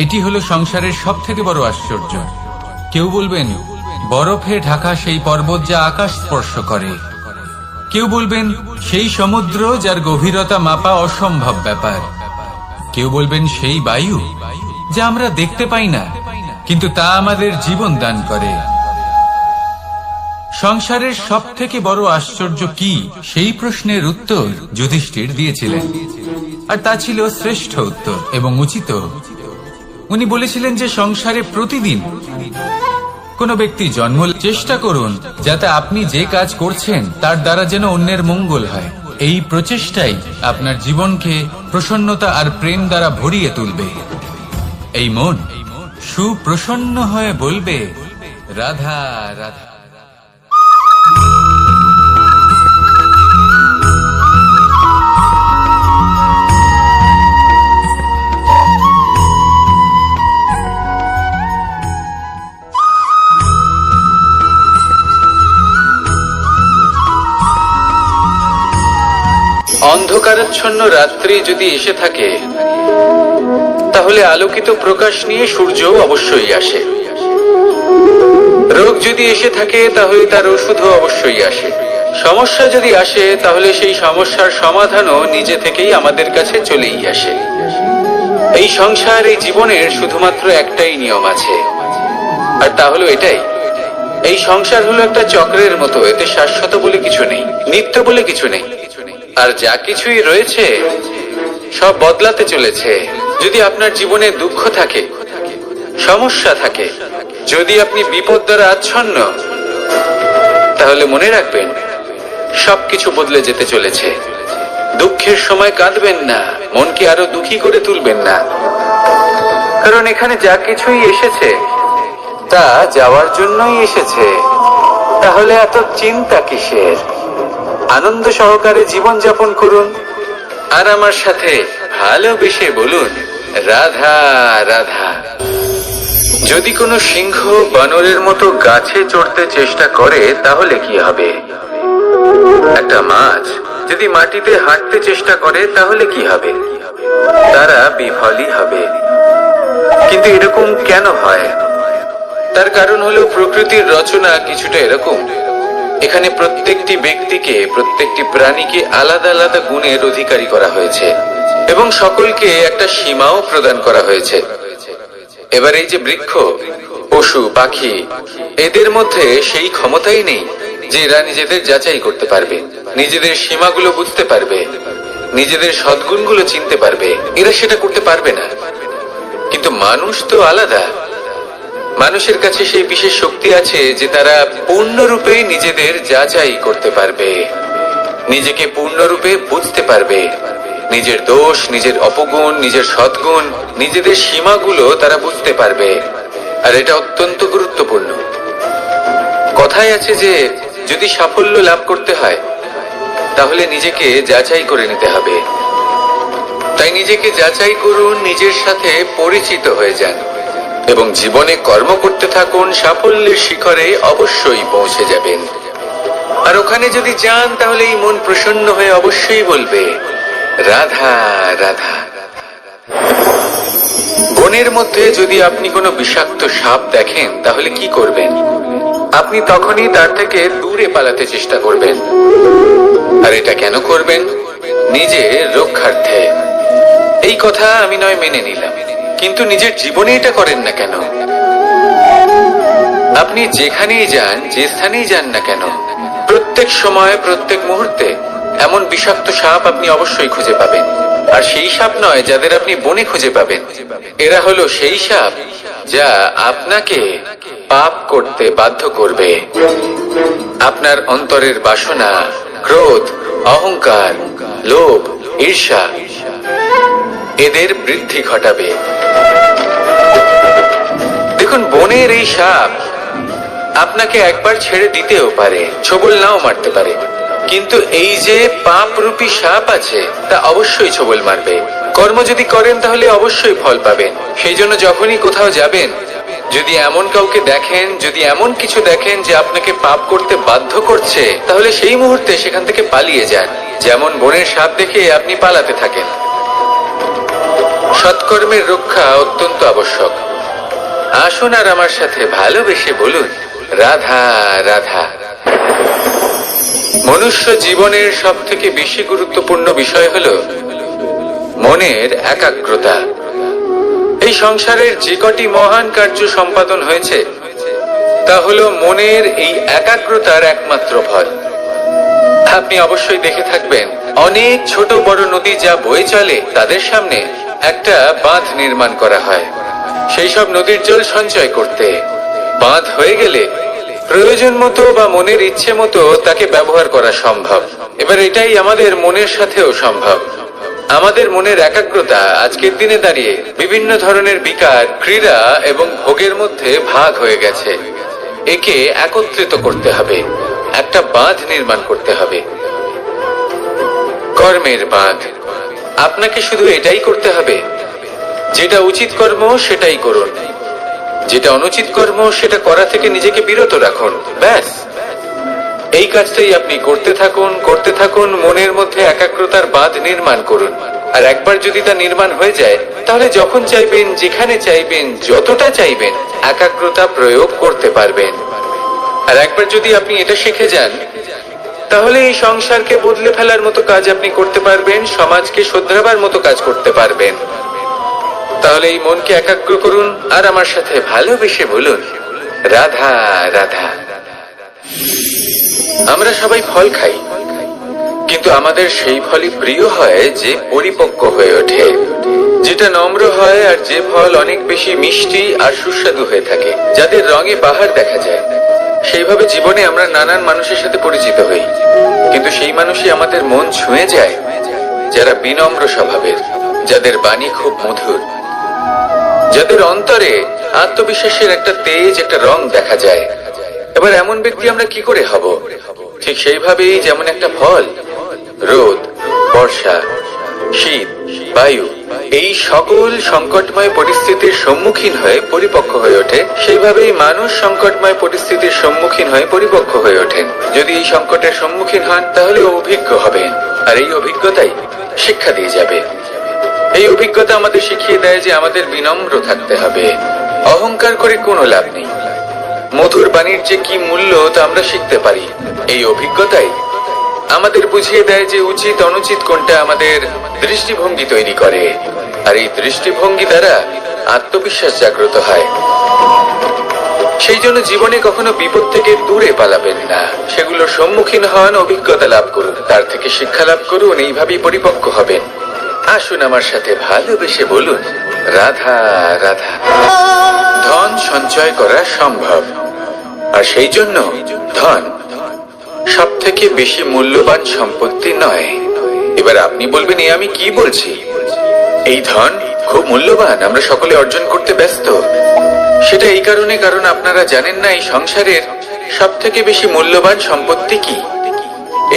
এটি হলো সংসারের সব থেকে বড় আশ্চর্য। কেউ বলবেন বরফে ঢাকা সেই পর্বত যা আকাশ স্পর্শ করে। কেউ বলবেন সেই সমুদ্র যার গভীরতা মাপা অসম্ভব ব্যাপার। কেউ বলবেন সেই বায়ু যা আমরা দেখতে পাই না, কিন্তু তা আমাদের জীবন দান করে। সংসারের সব থেকে বড় আশ্চর্য কি, সেই প্রশ্নের উত্তর যুধিষ্ঠির দিয়েছিলেন, আর তা ছিল শ্রেষ্ঠ উত্তর এবং উচিত। উনি বলেছিলেন যে সংসারে প্রতিদিন কোন ব্যক্তি জন্ম চেষ্টা করুন যাতে আপনি যে কাজ করছেন তার দ্বারা যেন অন্যের মঙ্গল হয়। এই প্রচেষ্টাই আপনার জীবনকে প্রসন্নতা আর প্রেম দ্বারা ভরিয়ে তুলবে। এই মন সুপ্রসন্ন হয়ে বলবে, রাধা রাধা। অন্ধকারাচ্ছন্ন রাত্রি যদি এসে থাকে, তাহলে আলোকিত প্রকাশ নিয়ে সূর্য অবশ্যই আসে। রোগ যদি এসে থাকে, তাহলে তার ওষুধও অবশ্যই আসে। সমস্যা যদি আসে, তাহলে সেই সমস্যার সমাধানও নিজে থেকেই আমাদের কাছে চলেই আসে। এই সংসার, এই জীবনের শুধুমাত্র একটাই নিয়ম আছে, আর তা হলো এটাই, এই সংসার হলো একটা চক্রের মতো। এতে শাশ্বত বলে কিছু নেই, নিত্য বলে কিছু নেই, আর যা কিছুই রয়েছে সব বদলাতে চলেছে। যদি আপনার জীবনে দুঃখ থাকে, সমস্যা থাকে, যদি আপনি বিপদ দ্বারা আচ্ছন্ন, তাহলে মনে রাখবেন সবকিছু বদলে যেতে চলেছে। দুঃখের সময় কাঁদবেন না, মনকে আরো দুঃখী করে তুলবেন না, কারণ এখানে যা কিছুই এসেছে তা যাওয়ার জন্যই এসেছে। তাহলে এত চিন্তা কিসের? আনন্দ সহকারে জীবন যাপন করুন, আর আমার সাথে ভালোবেসে বলুন, রাধা রাধা। যদি কোনো সিংহ বানরের মতো গাছে চড়তে চেষ্টা করে, তাহলে কি হবে? একটা মাছ যদি মাটিতে হাঁটতে চেষ্টা করে, তাহলে কি হবে? তারা বিফলই হবে। কিন্তু এরকম কেন হয়? তার কারণ হলো প্রকৃতির রচনা কিছুটা এরকম। এখানে প্রত্যেকটি ব্যক্তিকে, প্রত্যেকটি প্রাণীকে আলাদা আলাদা গুণের অধিকারী করা হয়েছে, এবং সকলকে একটা সীমাও প্রদান করা হয়েছে। এবার এই যে বৃক্ষ, পশু, পাখি, এদের মধ্যে সেই ক্ষমতাই নেই যে এরা নিজেদের যাচাই করতে পারবে, নিজেদের সীমাগুলো বুঝতে পারবে, নিজেদের সদ্গুণগুলো চিনতে পারবে। এরা সেটা করতে পারবে না। কিন্তু মানুষ তো আলাদা। মানুষের কাছে সেই বিশেষ শক্তি আছে যে তারা পূর্ণরূপে নিজেদের যাচাই করতে পারবে, নিজেকে পূর্ণরূপে বুঝতে পারবে, নিজের দোষ, নিজের অপগুণ, নিজের সদ্গুণ, নিজেদের সীমাগুলো তারা বুঝতে পারবে। আর এটা অত্যন্ত গুরুত্বপূর্ণ। কথায় আছে যে যদি সাফল্য লাভ করতে হয়, তাহলে নিজেকে যাচাই করে নিতে হবে। তাই নিজেকে যাচাই করুন, নিজের সাথে পরিচিত হয়ে যান, এবং জীবনে কর্ম করতে থাকুন। সাফল্যের শিখরে অবশ্যই পৌঁছে যাবেন। আর ওখানে যদি যান, তাহলে এই মন প্রসন্ন হয়ে অবশ্যই বলবে, রাধা রাধা। বনের মধ্যে যদি আপনি কোনো বিষাক্ত সাপ দেখেন, তাহলে কি করবেন? আপনি তখনই তার থেকে দূরে পালাতে চেষ্টা করবেন। আর এটা কেন করবেন? নিজের রক্ষার্থে। এই কথা আমি নয় মেনে নিলাম, কিন্তু নিজের জীবনে এটা করেন না কেন? আপনি যেখানেই যান, যে স্থানেই যান না কেন, প্রত্যেক সময়, প্রত্যেক মুহূর্তে এমন বিষাক্ত সাপ আপনি অবশ্যই খুঁজে পাবেন। আর সেই সাপ নয় যাদের আপনি বনে খুঁজে পাবেন, এরা হলো সেই সাপ যা আপনাকে পাপ করতে বাধ্য করবে। আপনার অন্তরের বাসনা, ক্রোধ, অহংকার, লোভ, ঈর্ষা, এদের বৃদ্ধি ঘটাবে। দেখুন, বনের এই সাপ আপনাকে একবার ছেড়ে দিতেও পারে, ছোবল নাও মারতে পারে, কিন্তু এই যে পাপ রূপী সাপ আছে, তা অবশ্যই ছোবল মারবে। কর্ম যদি করেন, তাহলে অবশ্যই ফল পাবেন। সেই জন্য যখনই কোথাও যাবেন, যদি এমন কাউকে দেখেন, যদি এমন কিছু দেখেন যে আপনাকে পাপ করতে বাধ্য করছে, তাহলে সেই মুহূর্তে সেখান থেকে পালিয়ে যান। যেমন বনের সাপ দেখে আপনি পালাতে থাকেন। সৎকর্মের রক্ষা অত্যন্ত আবশ্যক। আসুন আর আমার সাথে ভালোবেসে বলুন, রাধা রাধা। মনুষ্য জীবনের সব থেকে বেশি গুরুত্বপূর্ণ বিষয় হলো মনের একাগ্রতা। এই সংসারের যে কটি মহান কার্য সম্পাদন হয়েছে, তা হলো মনের এই একাগ্রতার একমাত্র ফল। আপনি অবশ্যই দেখে থাকবেন, অনেক ছোট বড় নদী যা বয়ে চলে, তাদের সামনে একটা বাঁধ নির্মাণ করা হয় সেই সব নদীর জল সঞ্চয় করতে। বাঁধ হয়ে গেলে প্রয়োজন মতো বা মনের ইচ্ছে মতো তাকে ব্যবহার করা সম্ভব। এবার এটাই আমাদের মনের সাথেও সম্ভব। আমাদের মনের একাগ্রতা আজকের দিনে দাঁড়িয়ে বিভিন্ন ধরনের বিকার, ক্রীড়া এবং ভোগের মধ্যে ভাগ হয়ে গেছে। একে একত্রিত করতে হবে, একটা বাঁধ নির্মাণ করতে হবে, কর্মের বাঁধ। আপনাকে শুধু এটাই করতে হবে, যেটা উচিত কর্ম সেটাই করুন, যেটা অনুচিত কর্ম সেটা করা থেকে নিজেকে বিরত রাখুন। ব্যাস, এই কাজটাই আপনি করতে থাকুন, মনের মধ্যে একাগ্রতার বাঁধ নির্মাণ করুন। আর একবার যদি তা নির্মাণ হয়ে যায়, তাহলে যখন চাইবেন, যেখানে চাইবেন, যতটা চাইবেন, একাগ্রতা প্রয়োগ করতে পারবেন। আর একবার যদি আপনি এটা শিখে যান, তাহলে এই সংসারকে বদলে ফেলার মতো কাজ আপনি করতে পারবেন, সমাজকে শোধরাবার মতো কাজ করতে পারবেন। তাহলে এই মনকে একাগ্র করুন আর আমার সাথে ভালোবেসে বলুন, রাধা রাধা। আমরা সবাই ফল খাই, কিন্তু আমাদের সেই ফলই প্রিয় হয় যে পরিপক্ক হয়ে ওঠে, যেটা নম্র হয়, আর যে ফল অনেক বেশি মিষ্টি আর সুস্বাদু হয়ে থাকে, যাদের রঙে বাহার দেখা যায়। সেইভাবে জীবনে আমরা নানান মানুষের সাথে পরিচিত হই, কিন্তু সেই মানুষই আমাদের মন ছুঁয়ে যায় যারা বিনম্র স্বভাবের, যাদের বাণী খুব মধুর, যাদের অন্তরে আত্মবিশ্বাসের একটা তেজ, একটা রং দেখা যায়। এবার এমন ব্যক্তি আমরা কি করে হব? ঠিক সেইভাবেই যেমন একটা ফল রোদ, বর্ষা, শীত, বায়ু এই সকল সংকটময় পরিস্থিতির সম্মুখীন হয়ে পরিপক্ক হয়ে ওঠে, সেইভাবেই মানুষ সংকটময় পরিস্থিতির সম্মুখীন হয়ে পরিপক্ক হয়ে ওঠেন। যদি এই সংকটের সম্মুখীন হন, তাহলে অভিজ্ঞ হবেন, আর এই অভিজ্ঞতাই শিক্ষা দিয়ে যাবে। এই অভিজ্ঞতা আমাদের শিখিয়ে দেয় যে আমাদের বিনম্র থাকতে হবে, অহংকার করে কোনো লাভ নেই। মধুর বাণীর যে কি মূল্য তা আমরা শিখতে পারি। এই অভিজ্ঞতাই আমাদের বুঝিয়ে দেয় যে উচিত অনুচিত কোনটা, আমাদের দৃষ্টিভঙ্গি তৈরি করে, আর এই দৃষ্টিভঙ্গি দ্বারা আত্মবিশ্বাস জাগ্রত হয়। সেই জন্য জীবনে কখনো বিপদ থেকে দূরে পালাবেন না, সেগুলোর সম্মুখীন হন, অভিজ্ঞতা লাভ করুন, তার থেকে শিক্ষা লাভ করুন, এইভাবেই পরিপক্ক হবেন। আসুন আমার সাথে ভালোবেসে বলুন, রাধা রাধা। ধন সঞ্চয় করা সম্ভব, আর সেই জন্য ধন সব থেকে বেশি মূল্যবান সম্পত্তি নয়। এবার আপনি বলবেন, এ আমি কি বলছি? এই ধন খুব মূল্যবান, আমরা সকলে অর্জন করতে ব্যস্ত। সেটা এই কারণে, কারণ আপনারা জানেন না এই সংসারের সব থেকে বেশি মূল্যবান সম্পত্তি কি।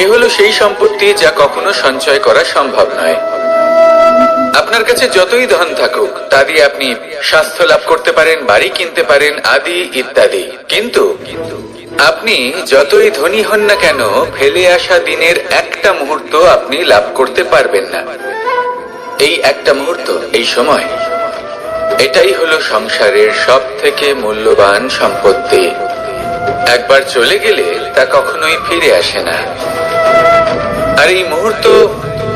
এ হলো সেই সম্পত্তি যা কখনো সঞ্চয় করা সম্ভব নয়। আপনার কাছে যতই ধন থাকুক, তা দিয়ে আপনি স্বাস্থ্য লাভ করতে পারেন, বাড়ি কিনতে পারেন, আদি ইত্যাদি, কিন্তু আপনি যতই ধনী হন না কেন, ফেলে আসা দিনের একটা মুহূর্ত আপনি লাভ করতে পারবেন না। এই একটা মুহূর্ত, এই সময়, এটাই হলো সংসারের সব থেকে মূল্যবান সম্পত্তি। একবার চলে গেলে তা কখনোই ফিরে আসে না। আর এই মুহূর্ত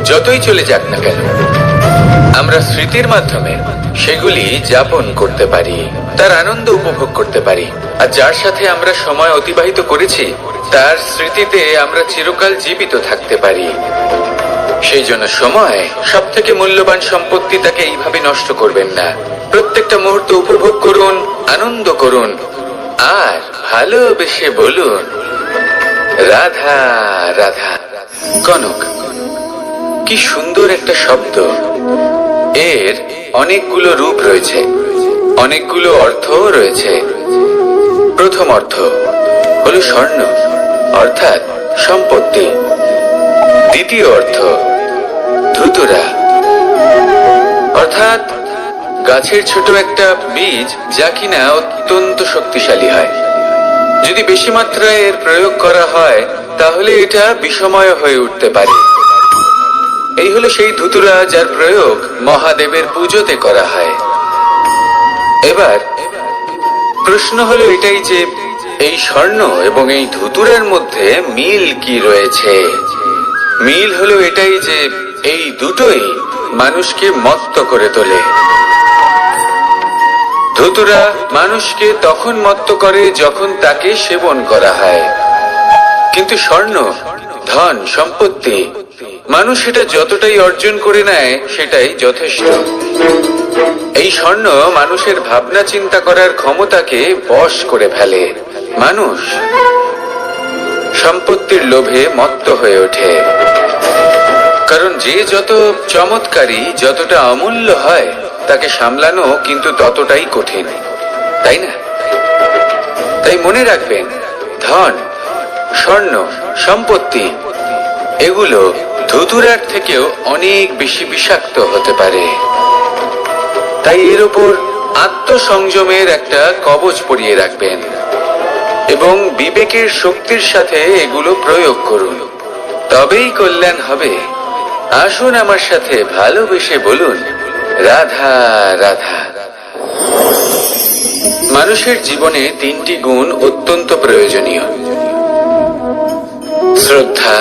যতই চলে যাক না কেন, আমরা স্মৃতির মাধ্যমে সেগুলি যাপন করতে পারি, তার আনন্দ উপভোগ করতে পারি। আর যার সাথে আমরা সময় অতিবাহিত করেছি, তার স্মৃতিতে আমরা চিরকাল জীবিত থাকতে পারি। সেই জন্য সময় সব থেকে মূল্যবান সম্পত্তি, তাকে এইভাবে নষ্ট করবেন না। প্রত্যেকটা মুহূর্ত উপভোগ করুন, আনন্দ করুন, আর ভালোবেসে বলুন, রাধা রাধা। কনক, কি সুন্দর একটা শব্দ। এর অনেকগুলো রূপ রয়েছে, অনেকগুলো অর্থও রয়েছে। প্রথম অর্থ হলো স্বর্ণ, অর্থাৎ সম্পত্তি। দ্বিতীয় অর্থ ধুতুরা, অর্থাৎ গাছের ছোট একটা বীজ, যা কিনা অত্যন্ত শক্তিশালী হয়। যদি বেশি মাত্রায় এর প্রয়োগ করা হয়, তাহলে এটা বিষময় হয়ে উঠতে পারে। এই হলো সেই ধুতুরা যার প্রয়োগ মহাদেবের পুজোতে করা হয়। এবার প্রশ্ন হলো এটাই যে এই স্বর্ণ এবং এই ধুতুরার মধ্যে মিল কি রয়েছে। মিল হলো এটাই যে এই দুটোই মানুষকে মত্ত করে তোলে। ধুতুরা মানুষকে তখন মত্ত করে যখন তাকে সেবন করা হয়, কিন্তু স্বর্ণ, ধন, সম্পত্তি, মানুষ এটা যতটাই অর্জন করে নেয় সেটাই যথেষ্ট। এই স্বর্ণ মানুষের ভাবনা চিন্তা করার ক্ষমতাকে বশ করে ফেলে। মানুষ সম্পত্তির লোভে মত্ত হয়ে ওঠে। কারণ যে যত চমৎকারী, যতটা অমূল্য হয়, তাকে সামলানো কিন্তু ততটাই কঠিন, তাই না? তাই মনে রাখবেন, ধন, স্বর্ণ, সম্পত্তি এগুলো ধুতুরার থেকেও অনেক বেশি বিষাক্ত হতে পারে। তাই এর উপর আত্মসংযমের একটা কবচ পরিয়ে রাখবেন এবং বিবেকের শক্তির সাথে এগুলো প্রয়োগ করুন, তবেই কল্যাণ হবে। আসুন আমার সাথে ভালোবেসে বলুন, রাধা রাধা। মানুষের জীবনে 3টি গুণ অত্যন্ত প্রয়োজনীয়: শ্রদ্ধা,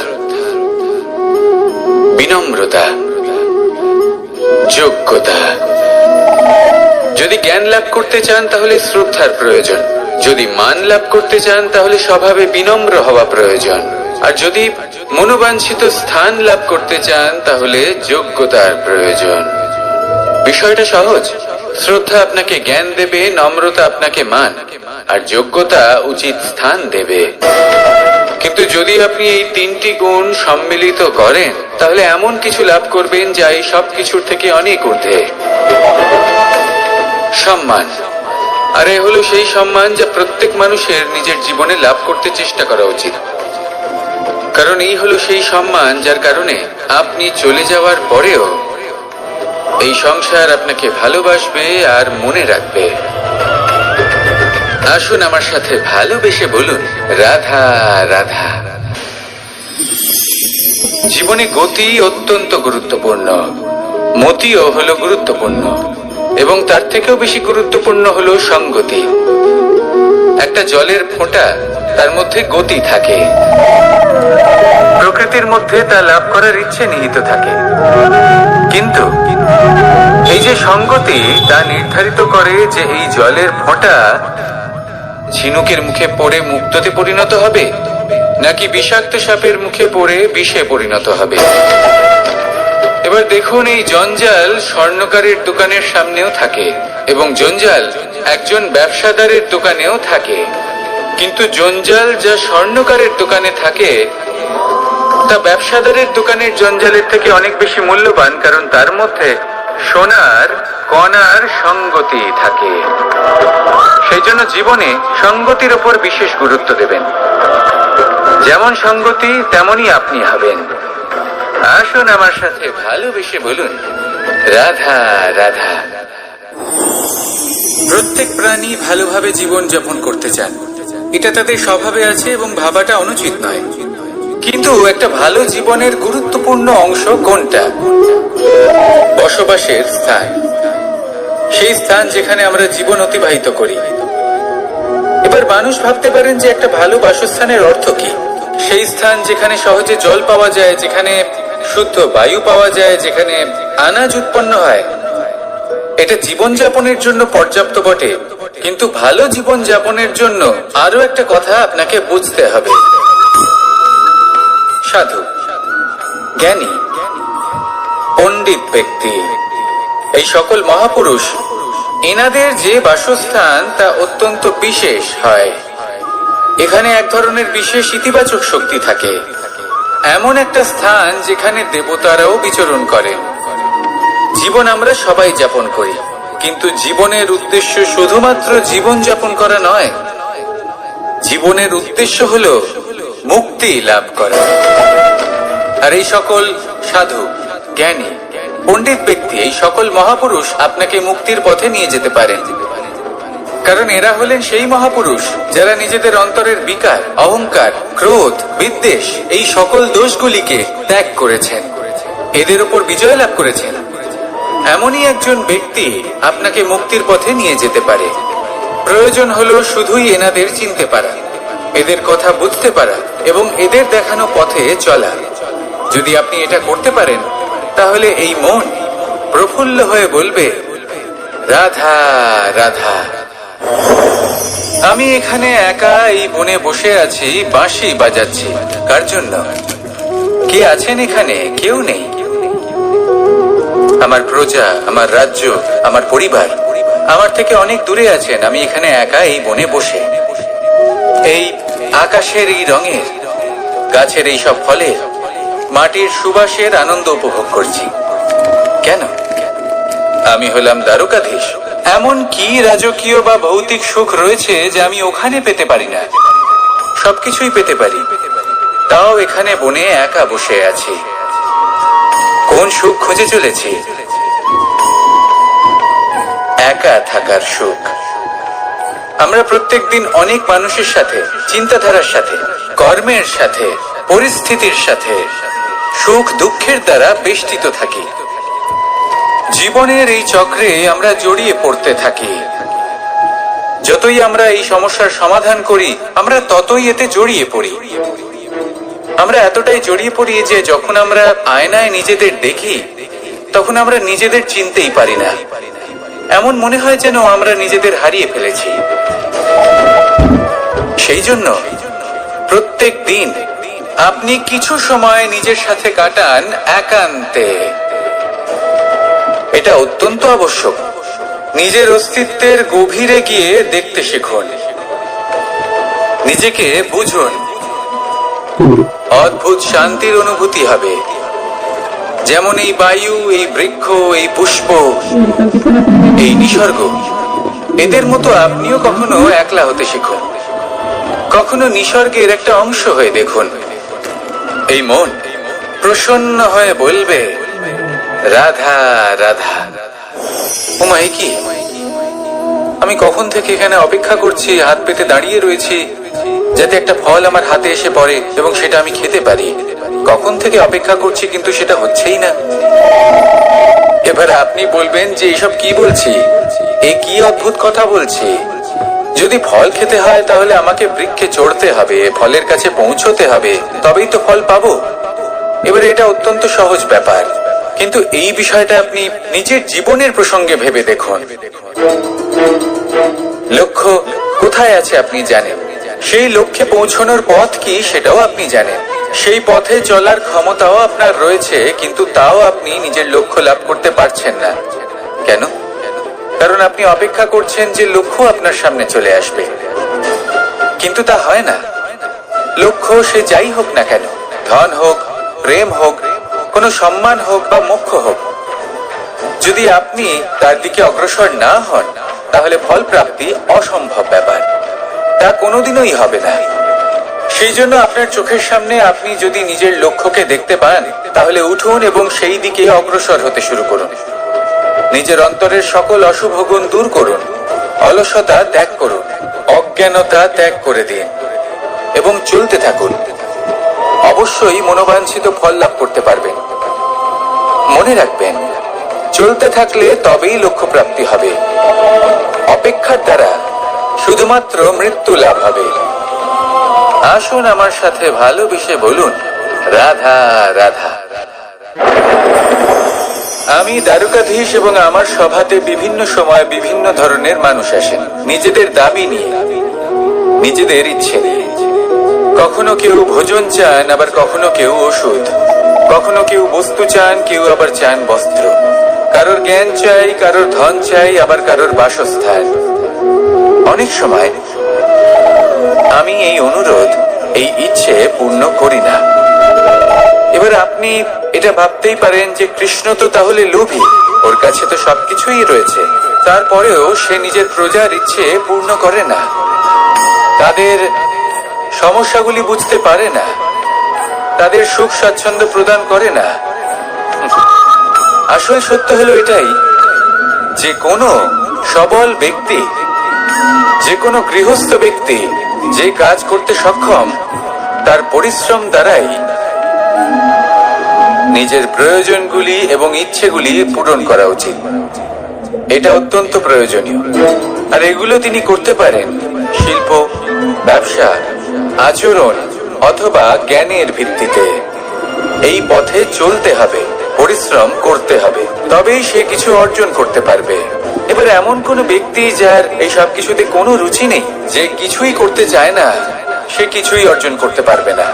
বিনম্রতা, যোগ্যতা। যদি জ্ঞান লাভ করতে চান তাহলে শ্রদ্ধার প্রয়োজন, যদি মান লাভ করতে চান তাহলে স্বভাবে বিনম্র হওয়া প্রয়োজন, আর যদি মনোবাঞ্ছিত স্থান লাভ করতে চান তাহলে যোগ্যতার প্রয়োজন। বিষয়টা সহজ। শ্রদ্ধা আপনাকে জ্ঞান দেবে, নম্রতা আপনাকে মান, আর যোগ্যতা উচিত স্থান দেবে। কিন্তু যদি আপনি এই 3টি গুণ সম্মিলিত করেন তাহলে এমন কিছু লাভ করবেন যা এই সব কিছুর থেকে অনেক ঊর্ধ্বে। সম্মান। আর এ হলো সেই সম্মান যা প্রত্যেক মানুষের নিজের জীবনে লাভ করতে চেষ্টা করা উচিত, কারণ এই হলো সেই সম্মান যার কারণে আপনি চলে যাওয়ার পরেও এই সংসার আপনাকে ভালোবাসবে আর মনে রাখবে। আসুন আমার সাথে ভালোবেসে বলুন, রাধা রাধা। জীবনে গতি অত্যন্ত গুরুত্বপূর্ণ, মতিও হলো গুরুত্বপূর্ণ, এবং তার থেকেও বেশি গুরুত্বপূর্ণ হলো সঙ্গতি। একটা জলের ফোঁটা, তার মধ্যে গতি থাকে, প্রকৃতির মধ্যে তা লাভ করার ইচ্ছে নিহিত থাকে, কিন্তু এই যে সঙ্গতি তা নির্ধারিত করে যে এই জলের ফোঁটা ঝিনুকের মুখে পড়ে মুক্ততে পরিণত হবে নাকি বিষাক্ত সাপের মুখে পড়ে বিষে পরিণত হবে। এবার দেখুন, এই জঞ্জাল স্বর্ণকারের দোকানের সামনেও থাকে এবং জঞ্জাল একজন ব্যবসাদারের দোকানেও থাকে, কিন্তু জঞ্জাল যা স্বর্ণকারের দোকানে থাকে তা ব্যবসাদারের দোকানের জঞ্জালের থেকে অনেক বেশি মূল্যবান, কারণ তার মধ্যে সোনার কণার সঙ্গতি থাকে। সেই জন্য জীবনে সঙ্গতির উপর বিশেষ গুরুত্ব দেবেন। যেমন সঙ্গতি তেমনই আপনি হবেন। আসুন আমার সাথে ভালোবেসে বলুন, রাধা রাধা। প্রত্যেক প্রাণী ভালোভাবে জীবন যাপন করতে চান, এটা তাদের স্বভাবে আছে এবং ভাবাটা অনুচিত নয়। কিন্তু একটা ভালো জীবনের গুরুত্বপূর্ণ অংশ কোনটা? বসবাসের স্থান, সেই স্থান যেখানে আমরা জীবন অতিবাহিত করি। এবার মানুষ ভাবতে পারেন যে একটা ভালো বাসস্থানের অর্থ কি? সেই স্থান যেখানে সহজে জল পাওয়া যায়, যেখানে শুদ্ধ বায়ু পাওয়া যায়, যেখানে আনাজ উৎপন্ন হয়। এটা জীবনযাপনের জন্য পর্যাপ্ত বটে, কিন্তু ভালো জীবন যাপনের জন্য আরো একটা কথা আপনাকে বুঝতে হবে। সাধু, জ্ঞানী, পণ্ডিত ব্যক্তি, এই সকল মহাপুরুষ, এনাদের যে বাসস্থান তা অত্যন্ত বিশেষ হয়। এখানে এক ধরনের বিশেষ ইতিবাচক শক্তি থাকে, এমন একটা স্থান যেখানে দেবতারাও বিচরণ করেন। জীবন আমরা সবাই যাপন করি, কিন্তু জীবনের উদ্দেশ্য শুধুমাত্র জীবন যাপন করা নয়। জীবনের উদ্দেশ্য হলো মুক্তি লাভ করা। আর এই সকল সাধু, জ্ঞানী, পণ্ডিত ব্যক্তি, এই সকল মহাপুরুষ আপনাকে মুক্তির পথে নিয়ে যেতে পারেন, কারণ এরা হলেন সেই মহাপুরুষ যারা নিজেদের অন্তরের বিকার, অহংকার, ক্রোধ, বিদ্বেষ এই সকল দোষগুলিকে ত্যাগ করেছেন, এদের উপর বিজয় লাভ করেছেন। এমনই একজন ব্যক্তি আপনাকে মুক্তির পথে নিয়ে যেতে পারে। প্রয়োজন হলো শুধুই এনাদের চিনতে পারা, এদের কথা বুঝতে পারা এবং এদের দেখানো পথে চলা। যদি আপনি এটা করতে পারেন তাহলে এই মন প্রফুল্ল হয়ে বলবে, রাধা রাধা। আমি এখানে একা এই বনে বসে আছি, বাঁশি বাজাচ্ছি। কার জন্য? কে আছেন এখানে? কেউ নেই। আমার প্রজা, আমার রাজ্য, আমার পরিবার আমার থেকে অনেক দূরে আছেন। আমি এখানে একা এই বনে বসে, এই আকাশের এই রঙের, গাছের এই সব ফলের, মাটির সুবাসের আনন্দ উপভোগ করছি। কেন? আমি হলাম দ্বারকাধীশ। এমন কি রাজকীয় বা ভৌতিক সুখ রয়েছে যে আমি ওখানে পেতে পারি না? সবকিছুই পেতে পারি, তাও এখানে বনে একা বসে আছি। কোন সুখ খুঁজে চলেছি? একা থাকার সুখ। আমরা প্রত্যেকদিন অনেক মানুষের সাথে, চিন্তাধারার সাথে, কর্মের সাথে, পরিস্থিতির সাথে, সুখ দুঃখের দ্বারা বেষ্টিত থাকি। জীবনের এই চক্রে আমরা জড়িয়ে পড়তে থাকি। যতই আমরা এই সমস্যার সমাধান করি, আমরা ততই এতে জড়িয়ে পড়ি। আমরা এতটাই জড়িয়ে পড়ি যে যখন আমরা আয়নায় নিজেদের দেখি, তখন আমরা নিজেদের চিনতেই পারি না। এমন মনে হয় যেন আমরা নিজেদের হারিয়ে ফেলেছি। সেই জন্য প্রত্যেক দিন আপনি কিছু সময় নিজের সাথে কাটান একান্তে। এটা অত্যন্ত আবশ্যক। নিজের অস্তিত্বের গভীরে গিয়ে দেখতে শিখুন, নিজেকে বুঝুন। অদ্ভুত শান্তির অনুভূতি হবে। যেমন এই বায়ু, এই বৃক্ষ, এই পুষ্প, এই নিসর্গ, এদের মতো আপনিও কখনো একলা হতে শিখুন। কখনো নিসর্গের একটা অংশ হয়ে দেখুন। এই মন প্রসন্ন হয়ে বলবে, রাধা রাধা। ওমাই কি, আমি কখন থেকে এখানে অপেক্ষা করছি, হাত পেতে দাঁড়িয়ে রয়েছি যাতে একটা ফল আমার হাতে এসে পড়ে এবং সেটা আমি খেতে পারি। কখন থেকে অপেক্ষা করছি, কিন্তু সেটা হচ্ছেই না। এবার আপনি বলবেন যে এইসব কি বলছি, এ কি অদ্ভুত কথা বলছি। যদি ফল খেতে হয় তাহলে আমাকে বৃক্ষে চড়তে হবে, ফলের কাছে পৌঁছতে হবে, তবেই তো ফল পাবো। এবার এটা অত্যন্ত সহজ ব্যাপার, কিন্তু এই বিষয়টা আপনি নিজের জীবনের প্রসঙ্গে ভেবে দেখুন। লক্ষ্য কোথায় আছে আপনি জানেন, সেই লক্ষ্যে পৌঁছানোর পথ কি সেটাও আপনি জানেন, সেই পথে চলার ক্ষমতাও আপনার রয়েছে, কিন্তু তাও আপনি নিজের লক্ষ্য লাভ করতে পারছেন না। কেন? কারণ আপনি অপেক্ষা করছেন যে লক্ষ্য আপনার সামনে চলে আসবে, কিন্তু তা হয় না। লক্ষ্য সে যাই হোক না কেন, ধন হোক, প্রেম হোক, কোনো সম্মান হোক বা মোক্ষ হোক, যদি আপনি তার দিকে অগ্রসর না হন, তাহলে ফল প্রাপ্তি অসম্ভব ব্যাপার। তা কোনোদিনই হবে না। সেই জন্য আপনার চোখের সামনে আপনি যদি নিজের লক্ষ্যকে দেখতে পান, তাহলে উঠুন এবং সেই দিকে অগ্রসর হতে শুরু করুন। নিজের অন্তরের সকল অশুভ গুণ দূর করুন, অলসতা ত্যাগ করুন, অজ্ঞানতা ত্যাগ করে দিন এবং চলতে থাকুন। অবশ্যই মনোবাঞ্ছিত ফল লাভ করতে পারবেন। মনে রাখবেন, চলতে থাকলে তবেই লক্ষ্য প্রাপ্তি হবে। অপেক্ষার দ্বারা শুধুমাত্র মৃত্যু লাভ হবে। আসুন আমার সাথে ভালোবেসে বলুন, রাধা রাধা। আমি দ্বারকাধীশ এবং আমার সভাতে বিভিন্ন সময় বিভিন্ন ধরনের মানুষ আসেন, নিজেদের দাবি নিয়ে, নিজেদের ইচ্ছে নিয়ে। কখনো কেউ ভোজন চান, আবার কখনো কেউ ওষুধ, কখনো কেউ বস্তু চান, কেউ আবার চান বস্ত্র। কারোর জ্ঞান চাই, কারোর ধন চাই, আবার কারোর বাসস্থান। অনেক সময় আমি এই অনুরোধ, এই ইচ্ছে পূর্ণ করি না। এবার আপনি এটা ভাবতেই পারেন যে কৃষ্ণ তো তাহলে লোভী, ওর কাছে তো সবকিছুই রয়েছে, তারপরেও সে নিজের প্রজার ইচ্ছে পূর্ণ করে না, তাদের সমস্যাগুলি বুঝতে পারে না, তাদের সুখ স্বাচ্ছন্দ্য প্রদান করে না। আসল সত্য হলো এটাই যে কোনো সবল ব্যক্তি, যে কোনো গৃহস্থ ব্যক্তি যে কাজ করতে সক্ষম, তার পরিশ্রম দ্বারাই নিজের প্রয়োজনগুলি এবং ইচ্ছেগুলি পূরণ করা উচিত। এটা অত্যন্ত প্রয়োজনীয়। আর এগুলো তিনি করতে পারেন শিল্প, ব্যবসা, আচরণ অথবা জ্ঞানের ভিত্তিতে। এই পথে চলতে হবে, পরিশ্রম করতে হবে, তবেই সে কিছু অর্জন করতে পারবে। এবার এমন কোন ব্যক্তি যার এই সব কিছুতে কোনো রুচি নেই, যে কিছুই করতে চায় না, সে কিছুই অর্জন করতে পারবে না।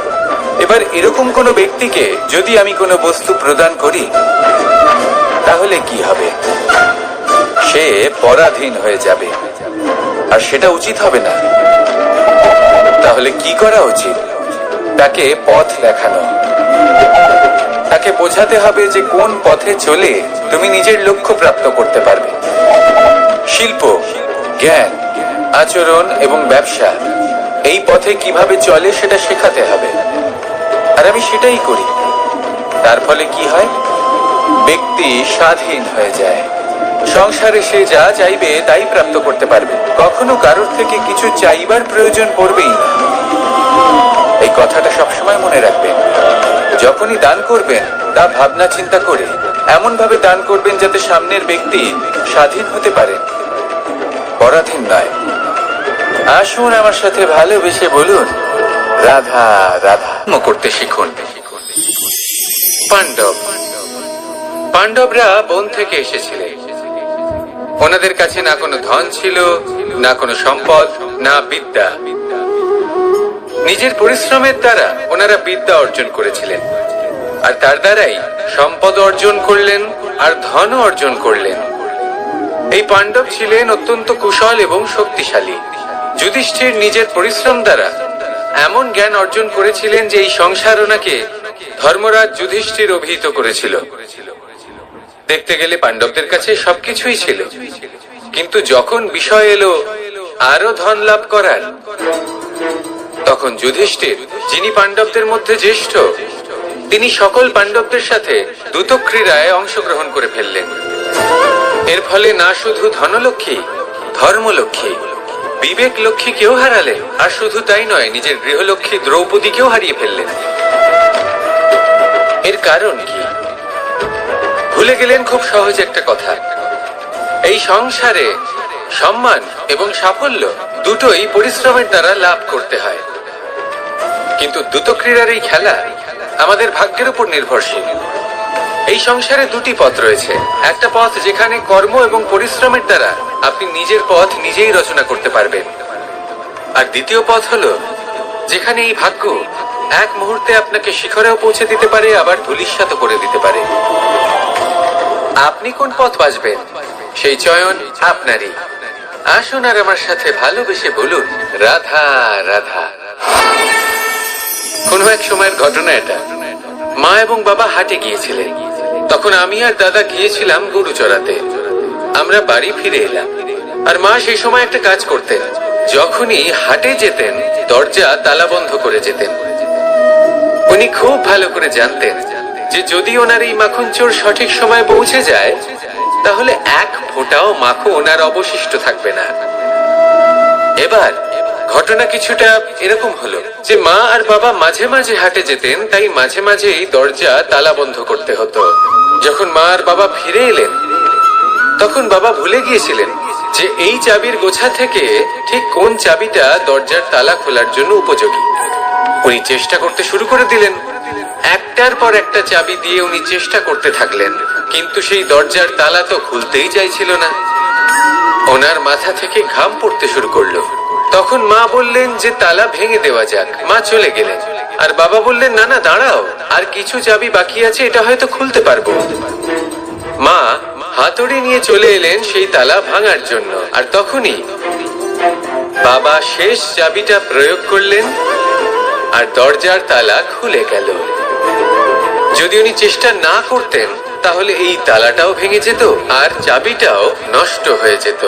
এবার এরকম কোনো ব্যক্তিকে যদি আমি কোনো বস্তু প্রদান করি, তাহলে কি হবে? সে পরাধীন হয়ে যাবে, আর সেটা উচিত হবে না। তাহলে কি করা উচিত? তাকে পথ দেখানো। বোঝাতে হবে যে কোন পথে চলে তুমি নিজের লক্ষ্য প্রাপ্ত করতে পারবে। শিল্প, জ্ঞান, আচরণ এবং ব্যবসা এই পথে কিভাবে চলে সেটা শেখাতে হবে, আর আমি সেটাই করি। তার ফলে কি হয়? ব্যক্তি স্বাধীন হয়ে যায়। সংসারে সে যা চাইবে তাই প্রাপ্ত করতে পারবে, কখনো কারোর থেকে কিছু চাইবার প্রয়োজন পড়বেই না। এই কথাটা সবসময় মনে রাখবেন। যখনই দান করবেন তা ভাবনা চিন্তা করে এমন ভাবে দান করবেন যাতে সামনের ব্যক্তি স্বাধীন হতে পারে, পরাধীন নয়। আসুন আমার সাথে ভালোবেসে বলুন রাধা রাধা করতে শিখুন। পাণ্ডব, পাণ্ডবরা বন থেকে এসেছিলেন। ওনাদের কাছে না কোনো ধন ছিল, না কোনো সম্পদ, না বিদ্যা। নিজের পরিশ্রমের দ্বারা ওনারা বিদ্যা অর্জন করেছিলেন, আর তার দ্বারাই সম্পদ অর্জন করলেন আর ধনও অর্জন করলেন। এই পাণ্ডব ছিলেন অত্যন্ত কুশল এবং শক্তিশালী। যুধিষ্ঠির নিজের পরিশ্রম দ্বারা এমন জ্ঞান অর্জন করেছিলেন যে এই সংসার ওনাকে ধর্মরাজ যুধিষ্ঠির অভিহিত করেছিল। দেখতে গেলে পাণ্ডবদের কাছে সবকিছুই ছিল, কিন্তু যখন বিষয় এলো আরো ধন লাভ করার, তখন যুধিষ্ঠির, যিনি পাণ্ডবদের মধ্যে জ্যেষ্ঠ, তিনি সকল পাণ্ডবদের সাথে দ্যুতক্রীড়ায় অংশগ্রহণ করে ফেললেন। এর ফলে না শুধু ধনলক্ষ্মী, ধর্মলক্ষ্মী, বিবেক লক্ষ্মী কেউ হারালেন, আর শুধু তাই নয়, নিজের গৃহলক্ষ্মী দ্রৌপদীকেও হারিয়ে ফেললেন। এর কারণ কি? ভুলে গেলেন খুব সহজ একটা কথা। এই সংসারে সম্মান এবং সাফল্য দুটোই পরিশ্রমের দ্বারা লাভ করতে হয়, কিন্তু দ্যুতক্রীড়ার এই খেলা আমাদের ভাগ্যের উপর নির্ভরশীল। এই সংসারে দুটি পথ রয়েছে। একটা পথ যেখানে কর্ম এবং পরিশ্রমের দ্বারা আপনি নিজের পথ নিজেই রচনা করতে পারবেন, আর দ্বিতীয় পথ হলো যেখানে এই ভাগ্য এক মুহূর্তে আপনাকে শিখরেও পৌঁছে দিতে পারে, আবার ধূলিসাৎ করে দিতে পারে। আপনি কোন পথ বাছবেন সেই চয়ন আপনারই। আসুন আর আমার সাথে ভালোবেসে বলুন রাধা রাধা। কোনো এক সময়ের ঘটনা এটা। মা এবং বাবা হাটে গিয়েছিলেন। তখন আমি আর দাদা গিয়েছিলাম গরু চড়াতে। আমরা বাড়ি ফিরে এলাম, আর মা সেই সময় একটা কাজ করতেন। যখনই হাটে যেতেন দরজা তালা বন্ধ করে যেতেন। উনি খুব ভালো করে জানতেন যে যদি ওনার এই মাখন চোর সঠিক সময় পৌঁছে যায় তাহলে এক ফোঁটাও মাখন ওনার অবশিষ্ট থাকবে না। এবার ঘটনা কিছুটা এরকম হলো যে মা আর বাবা মাঝে মাঝে হাটে যেতেন, তাই মাঝে মাঝেই দরজা তালা বন্ধ করতে হতো। যখন মা আর বাবা ফিরে এলেন তখন বাবা ভুলে গিয়েছিলেন যে এই চাবির গোছা থেকে ঠিক কোন চাবিটা দরজার তালা খোলার জন্য উপযোগী। উনি চেষ্টা করতে শুরু করে দিলেন। একটার পর একটা চাবি দিয়ে উনি চেষ্টা করতে থাকলেন, কিন্তু সেই দরজার তালা তো খুলতেই চাইছিল না। ওনার মাথা থেকে ঘাম পড়তে শুরু করলো। তখন মা বললেন যে তালা ভেঙে দেওয়া যাক। মা চলে গেলেন, আর বাবা বললেন না না দাঁড়াও, আর কিছু চাবি বাকি আছে, এটা হয়তো খুলতে পারবো। মা হাতুড়ি নিয়ে চলে এলেন সেই তালা ভাঙার জন্য, আর তখনই বাবা শেষ চাবিটা প্রয়োগ করলেন আর দরজার তালা খুলে গেল। যদি উনি চেষ্টা না করতেন তাহলে এই তালাটাও ভেঙে যেত আর চাবিটাও নষ্ট হয়ে যেত,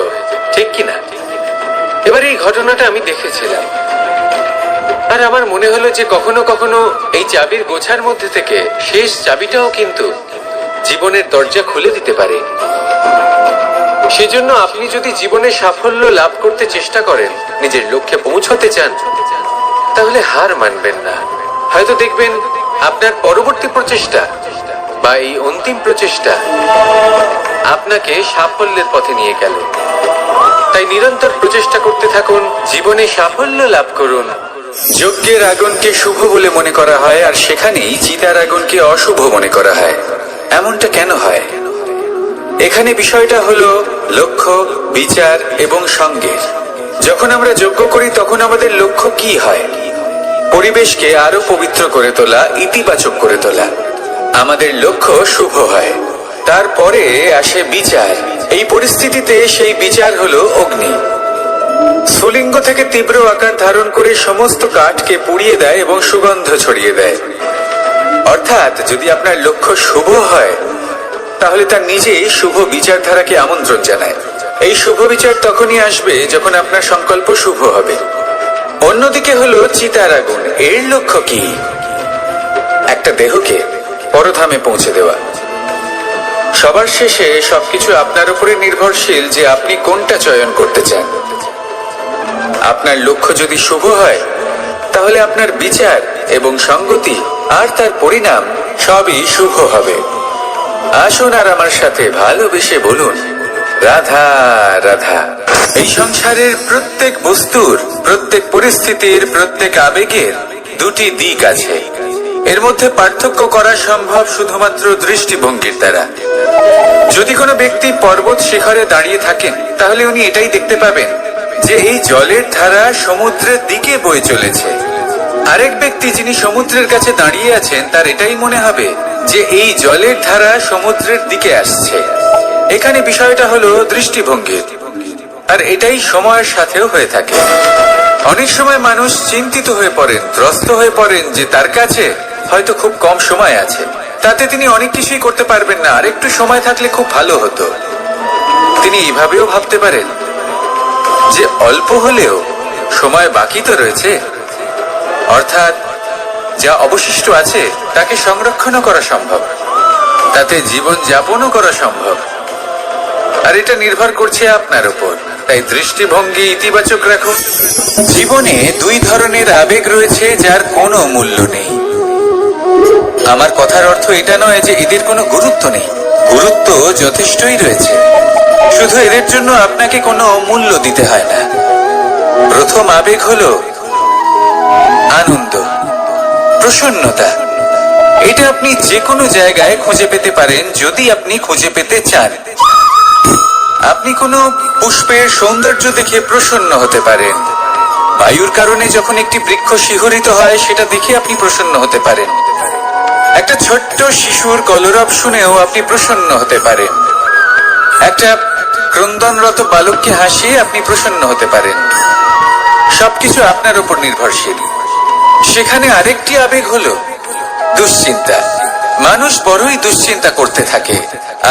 ঠিক কিনা? এবার এই ঘটনাটা আমি দেখেছিলাম, আর আমার মনে হলো যে কখনো কখনো এই চাবির গোছার মধ্যে থেকে শেষ চাবিটাও কিন্তু জীবনের দরজা খুলে দিতে পারে। সেজন্য আপনি যদি জীবনে সাফল্য লাভ করতে চেষ্টা করেন, নিজের লক্ষ্যে পৌঁছতে চান, তাহলে হার মানবেন না। হয়তো দেখবেন আপনার পরবর্তী প্রচেষ্টা বা এই অন্তিম প্রচেষ্টা আপনাকে সাফল্যের পথে নিয়ে গেল। তাই নিরন্তর প্রচেষ্টা করতে থাকুন, জীবনে সাফল্য লাভ করুন। যজ্ঞের আগুনকে শুভ বলে মনে করা হয়, আর সেখানেই চিতার আগুনকে অশুভ মনে করা হয়। এমনটা কেন হয়? এখানে বিষয়টা হলো লক্ষ্য, বিচার এবং সঙ্গের। যখন আমরা যজ্ঞ করি তখন আমাদের লক্ষ্য কি হয়? পরিবেশকে আরো পবিত্র করে তোলা, ইতিবাচক করে তোলা। আমাদের লক্ষ্য শুভ হয়। তারপরে আসে বিচার। এই পরিস্থিতিতে সেই বিচার হলো অগ্নি। স্ফুলিঙ্গ থেকে তীব্র আকার ধারণ করে সমস্ত কাঠকে পুড়িয়ে দেয় এবং সুগন্ধ ছড়িয়ে দেয়। অর্থাৎ যদি আপনার লক্ষ্য শুভ হয় তাহলে তার নিজেই শুভ বিচারধারাকে আমন্ত্রণ জানায়। এই শুভ বিচার তখনই আসবে যখন আপনার সংকল্প শুভ হবে। অন্যদিকে হলো চিতার আগুন। এর লক্ষ্য কি? একটা দেহকে পরধামে পৌঁছে দেওয়া। সবার শেষে সবকিছু আপনার উপরে নির্ভরশীল যে আপনি কোনটা চয়ন করতে চান। আপনার লক্ষ্য যদি শুভ হয় তাহলে আপনার বিচার এবং সঙ্গতি আর তার পরিণাম সবই শুভ হবে। আসুন আর আমার সাথে ভালোবেসে বলুন, রাধা রাধা। এই সংসারের প্রত্যেক বস্তুর, প্রত্যেক পরিস্থিতির, প্রত্যেক আবেগের দুটি দিক আছে। এর মধ্যে পার্থক্য করা সম্ভব শুধুমাত্র দৃষ্টিভঙ্গির দ্বারা। যদি কোনো ব্যক্তি পর্বত শিখরে দাঁড়িয়ে থাকেন তাহলে উনি এটাই দেখতে পাবেন যে এই জলের ধারা সমুদ্রের দিকে বয়ে চলেছে। আরেক ব্যক্তি যিনি সমুদ্রের কাছে দাঁড়িয়ে আছেন তার এটাই মনে হবে যে এই জলের ধারা সমুদ্রের দিকে আসছে। এখানে বিষয়টা হলো দৃষ্টিভঙ্গির, আর এটাই সময়ের সাথেও হয়ে থাকে। অনেক সময় মানুষ চিন্তিত হয়ে পড়েন, ত্রস্ত হয়ে পড়েন যে তার কাছে হয়তো খুব কম সময় আছে, তাতে তিনি অনেক কিছুই করতে পারবেন না, আর একটু সময় থাকলে খুব ভালো হতো। তিনি এইভাবেও ভাবতে পারেন যে অল্প হলেও সময় বাকি তো রয়েছে, অর্থাৎ যা অবশিষ্ট আছে তাকে সংরক্ষণও করা সম্ভব, তাতে জীবন যাপনও করা সম্ভব। আর এটা নির্ভর করছে আপনার উপর। তাই দৃষ্টিভঙ্গি ইতিবাচক রাখুন। জীবনে দুই ধরনের আবেগ রয়েছে যার কোনো মূল্য নেই। আমার কথার অর্থ এটা নয় যে এদের কোনো গুরুত্ব নেই, গুরুত্ব যথেষ্টই রয়েছে, শুধু এদের জন্য আপনাকে কোনো মূল্য দিতে হয় না। প্রথম আবেগ হলো আনন্দ, প্রসন্নতা। এটা আপনি যে কোনো জায়গায় খুঁজে পেতে পারেন যদি আপনি খুঁজে পেতে চান। আপনি কোনো পুষ্পের সৌন্দর্য দেখে প্রসন্ন হতে পারেন। বায়ুর কারণে যখন একটি বৃক্ষ শিহরিত হয় সেটা দেখে আপনি প্রসন্ন হতে পারেন। একটা ছোট্ট শিশুর কলরব শুনেও আপনি প্রসন্ন হতে পারেন। একটা ক্রন্দনরত বালককে হাসিয়ে আপনি প্রসন্ন হতে পারেন। সবকিছু আপনার উপর নির্ভরশীল। সেখানে আরেকটি আবেগ হলো দুশ্চিন্তা। মানুষ বড়ই দুশ্চিন্তা করতে থাকে।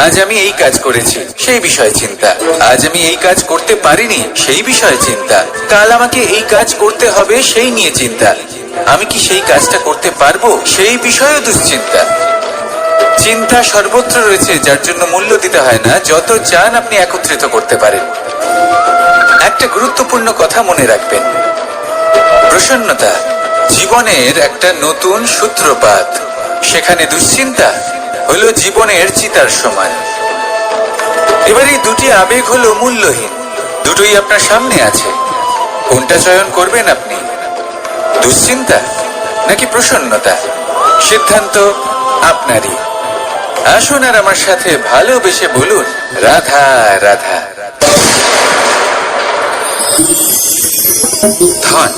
আজ আমি এই কাজ করেছি, সেই বিষয়ে চিন্তা। আজ আমি এই কাজ করতে পারিনি, সেই বিষয়ে চিন্তা। কাল আমাকে এই কাজ করতে হবে, সেই নিয়ে চিন্তা। আমি কি সেই কাজটা করতে পারবো, সেই বিষয়ে দুশ্চিন্তা। চিন্তা সর্বত্র রয়েছে, যার জন্য মূল্য দিতে হয় না। যত চান আপনি একত্রিত করতে পারেন। একটা গুরুত্বপূর্ণ কথা মনে রাখবেন, প্রসন্নতা জীবনের একটা নতুন সূত্রপাত। সেখানে দুশ্চিন্তা হলো জীবনের চিতার সময়। এবার এই দুটি আবেগ হলো মূল্যহীন, দুটোই আপনার সামনে আছে। কোনটা চয়ন করবেন আপনি, দুশ্চিন্তা নাকি প্রসন্নতা? সিদ্ধান্ত আপনারই। আসুন আর আমার সাথে ভালোবেসে বলুন, রাধা রাধা। ধন,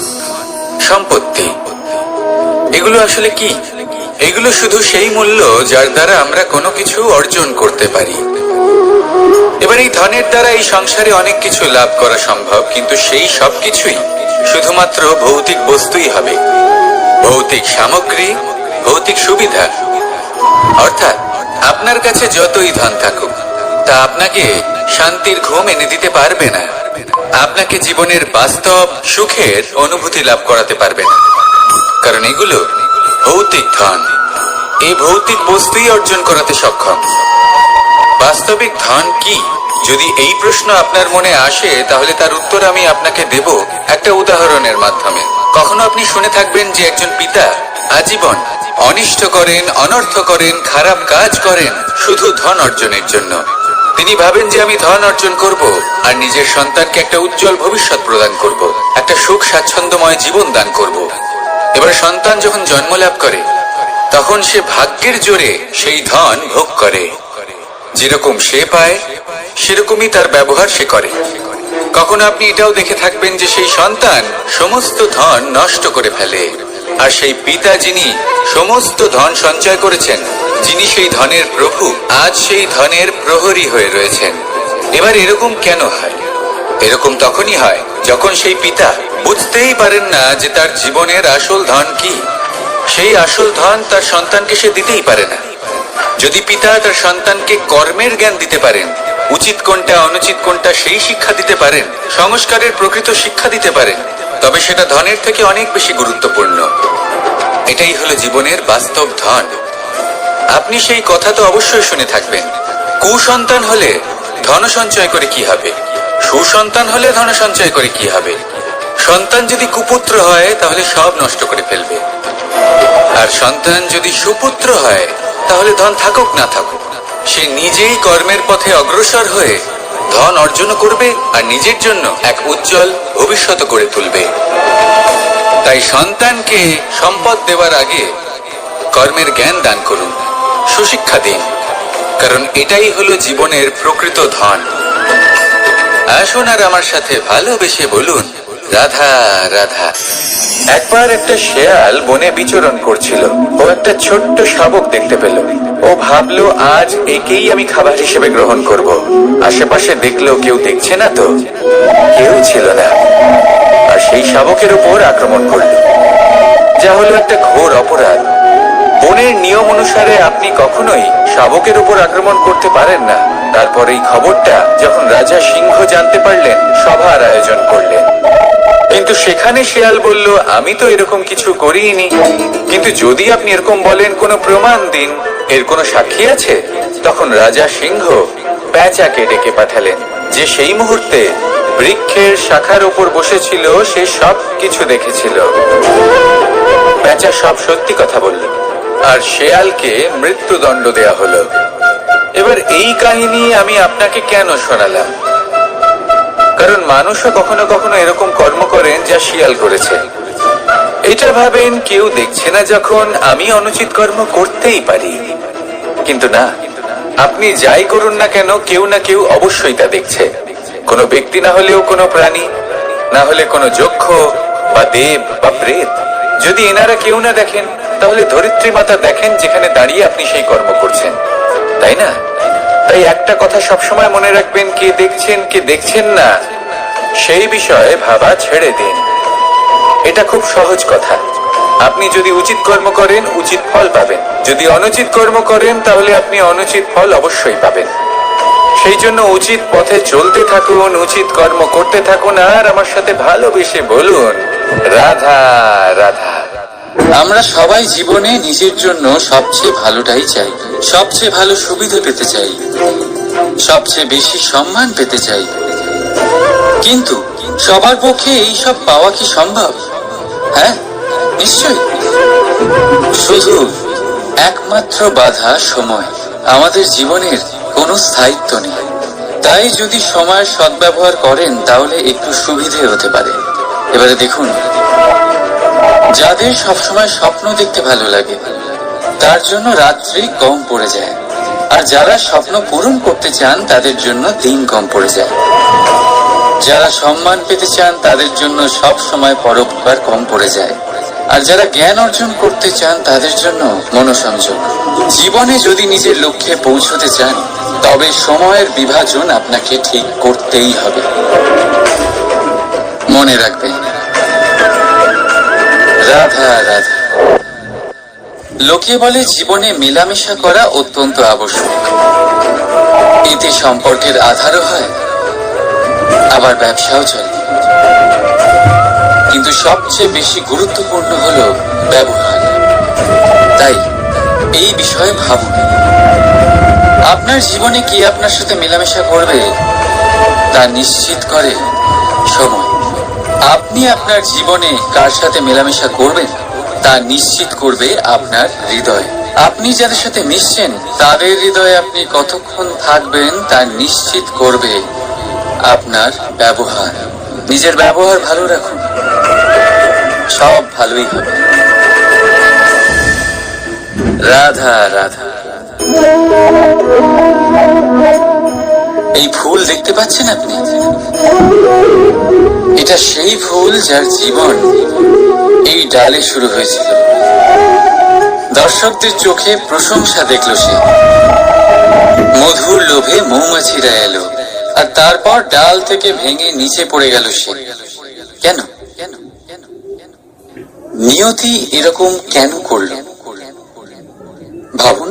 সম্পত্তি, এগুলো আসলে কি? এগুলো শুধু সেই মূল্য যার দ্বারা আমরা কোনো কিছু অর্জন করতে পারি। এবার এই ধনের দ্বারা এই সংসারে অনেক কিছু লাভ করা সম্ভব, কিন্তু সেই সব কিছুই শুধুমাত্র ভৌতিক বস্তুই হবে, ভৌতিক সামগ্রী, ভৌতিক সুবিধা। অর্থাৎ আপনার কাছে যতই ধন থাকুক তা আপনাকে শান্তির ঘুম এনে দিতে পারবে না, আপনাকে জীবনের বাস্তব সুখের অনুভূতি লাভ করাতে পারবে না, কারণ এগুলো ভৌতিক ধন। এই ভৌতিক বস্তুই অর্জন করাতে সক্ষম। বাস্তবিক ধন কি? যদি এই প্রশ্ন আপনার মনে আসে তাহলে তার উত্তর আমি আপনাকে দেব একটা উদাহরণের মাধ্যমে। কখনো আপনি শুনে থাকবেন যে একজন পিতা আজীবন অনিষ্ট করেন, অনর্থ করেন, খারাপ কাজ করেন শুধু ধন অর্জনের জন্য। তিনি ভাবেন যে আমি ধন অর্জন করব আর নিজের সন্তানকে একটা উজ্জ্বল ভবিষ্যৎ প্রদান করব, একটা সুখ স্বাচ্ছন্দ্যময় জীবন দান করব। এবার সন্তান যখন জন্ম লাভ করে তখন সে ভাগ্যের জোরে সেই ধন ভোগ করে। যেরকম সে পায় সেরকমই তার ব্যবহার সে করে। কখনো আপনি এটাও দেখে থাকবেন যে সেই সন্তান সমস্ত ধন নষ্ট করে ফেলে, আর সেই পিতা যিনি সমস্ত ধন সঞ্চয় করেছেন, যিনি সেই ধনের প্রভু, আজ সেই ধনের প্রহরী হয়ে রয়েছেন। এবার এরকম কেন হয়? এরকম তখনই হয় যখন সেই পিতা বুঝতেই পারেন না যে তার জীবনের আসল ধন কি। সেই আসল ধন তার সন্তানকে সে দিতেই পারে না। যদি পিতা তার সন্তানকে কর্মের জ্ঞান দিতে পারেন, উচিত কোনটা অনুচিত কোনটা সেই শিক্ষা দিতে পারেন, সংস্কারের প্রকৃত শিক্ষা দিতে পারেন, তবে সেটা ধনের থেকে অনেক বেশি গুরুত্বপূর্ণ। এটাই হলো জীবনের বাস্তব ধন। আপনি সেই কথা তো অবশ্যই শুনে থাকবেন, কুসন্তান হলে ধন সঞ্চয় করে কি হবে, সুসন্তান হলে ধন সঞ্চয় করে কি হবে। সন্তান যদি কুপুত্র হয় তাহলে সব নষ্ট করে ফেলবে, আর সন্তান যদি সুপুত্র হয় তাহলে ধন থাকুক না থাকুক সে নিজেই কর্মের পথে অগ্রসর হয়ে ধন অর্জন করবে আর নিজের জন্য এক উজ্জ্বল ভবিষ্যৎ গড়ে তুলবে। তাই সন্তানকে সম্পদ দেওয়ার আগে কর্মের জ্ঞান দান করুন, সুশিক্ষা দিন, কারণ এটাই হলো জীবনের প্রকৃত ধন। আসুন আর আমার সাথে ভালোবেসে বলুন, রাধা রাধা। একবার একটা শেয়াল বনে বিচরণ করছিল। ও একটা ছোট্ট শাবক দেখতে পেল। ও ভাবলো, আজ একেই আমি খাবার হিসেবে গ্রহণ করব। আশেপাশে দেখলো কেউ দেখছে না তো, কেউ ছিল না, আর সেই শাবকের উপর আক্রমণ করলো, যা হলো একটা ঘোর অপরাধ। বনের নিয়ম অনুসারে আপনি কখনোই শাবকের উপর আক্রমণ করতে পারেন না। তারপর এই খবরটা যখন রাজা সিংহ জানতে পারলেন, সভার আয়োজন করলেন। কিন্তু সেখানে শিয়াল বলল, আমি তো এরকম কিছু করিনি। কিন্তু যদি আপনি এরকম বলেন, কোনো প্রমাণ দিন, এর কোনো সাক্ষী আছে? তখন রাজা সিংহ পেঁচাকে ডেকে পাঠালেন, যে সেই মুহূর্তে বৃক্ষের শাখার উপর বসেছিল, সে সব কিছু দেখেছিল। পেঁচা সব সত্যি কথা বলল, আর শেয়ালকে মৃত্যুদণ্ড দেয়া হলো। এবার এই কাহিনী আমি আপনাকে কেন শোনালাম? কারণ মানুষও কখনো কখনো এরকম কর্ম করেন যা শিয়াল করেছে। এটা ভাবেন কেউ দেখছে না যখন আমি অনুচিত কর্ম করতেই পারি, কিন্তু না, আপনি যাই করুন না কেন, কেউ না কেউ অবশ্যই তা দেখছে। কোনো ব্যক্তি না হলেও কোনো প্রাণী, না হলে কোনো যক্ষ বা দেব বা প্রেত। যদি এনারা কেউ না দেখেন, তাহলে ধরিত্রী মাতা দেখেন, যেখানে দাঁড়িয়ে আপনি সেই কর্ম করছেন, তাই না? তাই একটা কথা সবসময় মনে রাখবেন, কে দেখছেন কে দেখছেন না সেই বিষয়ে ভাবা ছেড়ে দিন। এটা খুব সহজ কথা। আপনি যদি উচিত কর্ম করেন, উচিত ফল পাবেন। যদি অনুচিত কর্ম করেন, তাহলে আপনি অনুচিত ফল অবশ্যই পাবেন। সেই জন্য উচিত পথে চলতে থাকুন, উচিত কর্ম করতে থাকুন, আর আমার সাথে ভালোবেসে বলুন, রাধা রাধা। আমরা সবাই জীবনে নিজের জন্য সবচেয়ে ভালোটাই চাই, সবচেয়ে ভালো সুবিধা পেতে চাই, সবচেয়ে বেশি সম্মান পেতে চাই। কিন্তু সবার পক্ষে এই সব পাওয়া কি সম্ভব? হ্যাঁ, নিশ্চয়ই। শুধু একমাত্র বাধা সময়। আমাদের জীবনের কোনো স্থায়িত্ব নেই। তাই যদি সময়ের সদ্ব্যবহার করেন, তাহলে একটু সুবিধে হতে পারে। এবারে দেখুন, যাদের সবসময় স্বপ্ন দেখতে ভালো লাগে, তার জন্য রাত্রি কম পড়ে যায়। আর যারা স্বপ্ন পূরণ করতে চান, তাদের জন্য দিন কম পড়ে যায়। যারা সম্মান পেতে চান, তাদের জন্য সব সময় পরোপকার কম পড়ে যায়। আর যারা জ্ঞান অর্জন করতে চান, তাদের জন্য মনোসংযোগ। জীবনে যদি নিজের লক্ষ্যে পৌঁছতে চান, তবে সময়ের বিভাজন আপনাকে ঠিক করতেই হবে। মনে রাখবেন, রাধা রাধা। লোকে বলে জীবনে মেলামেশা করা অত্যন্ত আবশ্যক। এতে সম্পর্কের আধারও হয়, আবার ব্যবসাও চলে। কিন্তু সবচেয়ে বেশি গুরুত্বপূর্ণ হলো ব্যবহার। তাই এই বিষয়ে ভাবুন, আপনার জীবনে কি আপনার সাথে মেলামেশা করবে তা নিশ্চিত করে সময়। আপনি আপনার জীবনে কার সাথে মেলামেশা করবেন তা নিশ্চিত করবে আপনার হৃদয়। আপনি যাদের সাথে মিশছেন, তাদের হৃদয়ে আপনি কতক্ষণ থাকবেন তা নিশ্চিত করবে আপনার ব্যবহার। নিজের ব্যবহার ভালো রাখুন, সব ভালোই হবে। রাধা রাধা। এই ফুল দেখতে পাচ্ছেন আপনি? এটা সেই ফুল যার জীবন এই ডালে শুরু হয়েছিল। দর্শকদের চোখে প্রশংসা দেখলো সে। মধুর লোভে মৌমাছিরা এলো, আর তারপর ডাল থেকে ভেঙে নিচে পড়ে গেল সে। কেন? নিয়তি এরকম কেন করল? ভাবুন,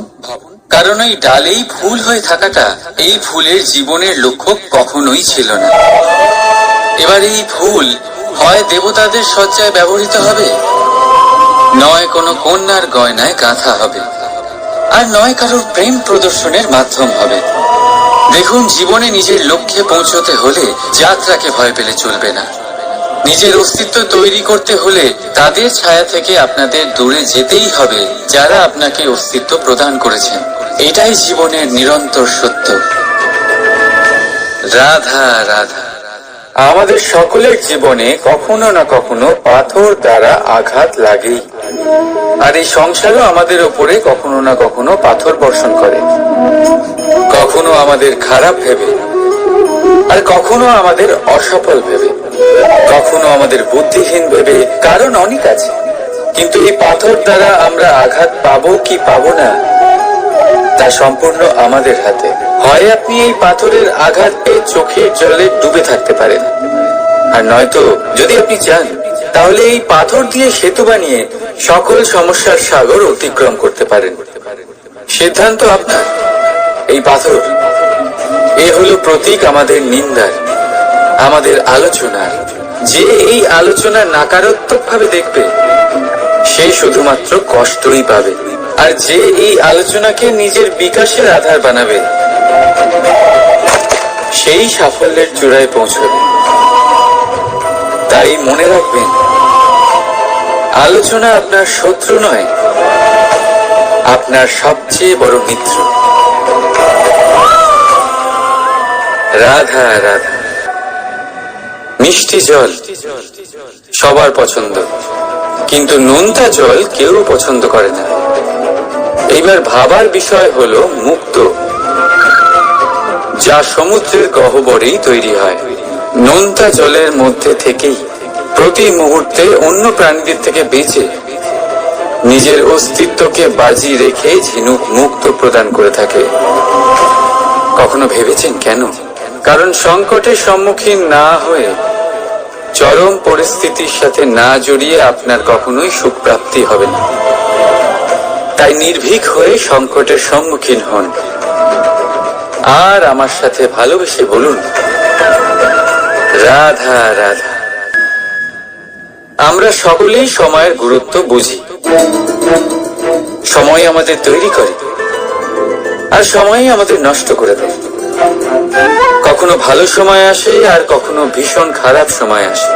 কারণ ওই ডালেই ফুল হয়ে থাকাটা এই ফুলের জীবনের লক্ষ্য কখনোই ছিল না। এবার এই ফুল হয় দেবতাদের সজ্জায় ব্যবহৃত হবে, নয় কোনো কন্যার গয়নায় গাঁথা হবে, আর নয় কারোর প্রেম প্রদর্শনের মাধ্যম হবে। দেখুন, জীবনে নিজের লক্ষ্যে পৌঁছতে হলে যাত্রাকে ভয় পেলে চলবে না। নিজের অস্তিত্ব তৈরি করতে হলে তাদের ছায়া থেকে আপনাদের দূরে যেতেই হবে যারা আপনাকে অস্তিত্ব প্রদান করেছেন। এটাই জীবনের নিরন্তর সত্য। রাধা রাধা। আমাদের সকলের জীবনে কখনো না কখনো পাথর দ্বারা আঘাত লাগেই, আর এই সংসারও আমাদের ওপরে কখনো না কখনো পাথর বর্ষণ করে। কখনো আমাদের খারাপ ভেবে, আর কখনো আমাদের অসফল ভেবে, কখনো আমাদের বুদ্ধিহীন ভেবে। কারণ অনেক আছে, কিন্তু এই পাথর দ্বারা আমরা আঘাত পাবো কি পাবো না তা সম্পূর্ণ আমাদের হাতে। হয় আপনি এই পাথরের আঘাত পেয়ে চোখের জলে ডুবে থাকতে পারেন, আর নয়তো যদি আপনি চান তাহলে এই পাথর দিয়ে সেতু বানিয়ে সকল সমস্যার সাগর অতিক্রম করতে পারেন। সিদ্ধান্ত আপনার। এই পাথর এ হলো প্রতীক আমাদের নিন্দার, আমাদের আলোচনার। যে এই আলোচনা নাকারাত্মক ভাবে দেখবে সে শুধুমাত্র কষ্টই পাবে, আর যে এই আলোচনাকে নিজের বিকাশের আধার বানাবে সেই সাফল্যের চূড়ায় পৌঁছবে। তাই মনে রাখবেন, আলোচনা আপনার শত্রু নয়, আপনার সবচেয়ে বড় মিত্র। রাধা রাধা। মিষ্টি জল সবার পছন্দ, কিন্তু নোনতা জল কেউ পছন্দ করে না। এইবার ভাবার বিষয় হলো মুক্ত, যা সমুদ্রের গহ্বরেই তৈরি হয়। নোনতা জলের মধ্যে থেকেই প্রতি মুহূর্তে অন্য প্রাণীদের থেকে বেঁচে নিজের অস্তিত্বকে বাজি রেখে ঝিনুক মুক্ত প্রদান করে থাকে। কখনো ভেবেছেন কেন? কারণ সংকটের সম্মুখীন না হয়ে, চরম পরিস্থিতির সাথে না জড়িয়ে আপনার কখনোই সুখ প্রাপ্তি হবে না। তাই নির্ভীক হয়ে সংকটের সম্মুখীন হন, আর আমার সাথে ভালোবেসে বলুন রাধা রাধা। আমরা সকলেই সময়ের গুরুত্ব বুঝি। সময় আমাদের তৈরি করে, আর সময়ই আমাদের নষ্ট করে দেয়। কখনো ভালো সময় আসে, আর কখনো ভীষণ খারাপ সময় আসে।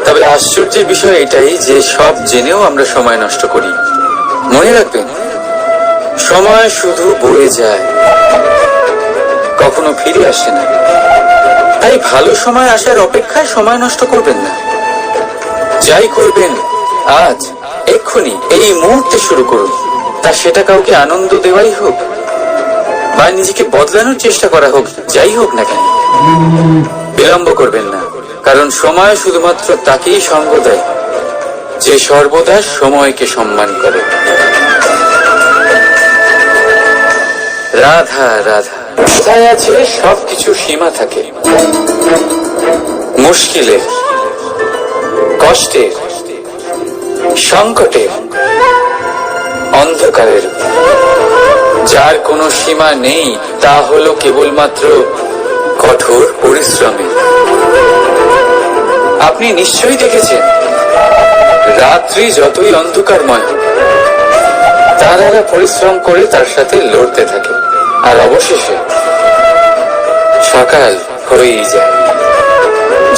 তবে আশ্চর্যের বিষয় এটাই যে সব জেনেও আমরা সময় নষ্ট করি। মনে রাখবেন, সময় শুধু বয়ে যায়, কখনো ফিরে আসে না। তাই ভালো সময় আসার অপেক্ষায় সময় নষ্ট করবেন না। যাই করবেন আজ, এক্ষুনি, এই মুহূর্তে শুরু করুন। তা সেটা কাউকে আনন্দ দেওয়াই হোক, বা নিজেকে বদলানোর চেষ্টা করা হোক, যাই হোক না কেন, বিলম্ব করবেন না। কারণ সময় শুধুমাত্র তাকেই সঙ্গ দেয় যে সর্বদা সময়কে সম্মান করে। রাধা রাধা। কোথায় আছে সবকিছু সীমা থাকে, মুশকিলের, কষ্টের, সংকটের, অন্ধকারের। যার কোনো সীমা নেই তা হলো কেবলমাত্র কঠোর পরিশ্রমে। আপনি নিশ্চয়ই দেখেছেন, রাত্রি যতই অন্ধকারময় তারারা পরিশ্রম করে তার সাথে লড়তে থাকে, আর অবশেষে সকাল হয়েই যায়।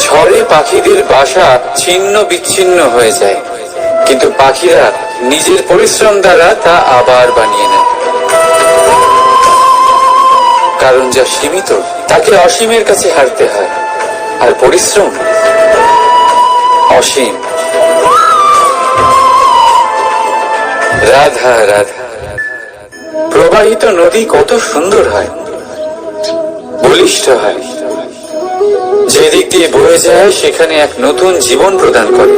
ঝড়ে পাখিদের বাসা ছিন্ন বিচ্ছিন্ন হয়ে যায়, কিন্তু পাখিরা নিজের পরিশ্রম দ্বারা তা আবার বানিয়ে নেয়। কারণ যা সীমিত তাকে অসীমের কাছে হারতে হয়, আর পরিশ্রম অসীম। রাধা রাধা। প্রবাহিত নদী কত সুন্দর হয়, বলিষ্ঠ হয়। যেদিক দিয়ে বয়ে যায় সেখানে এক নতুন জীবন প্রদান করে,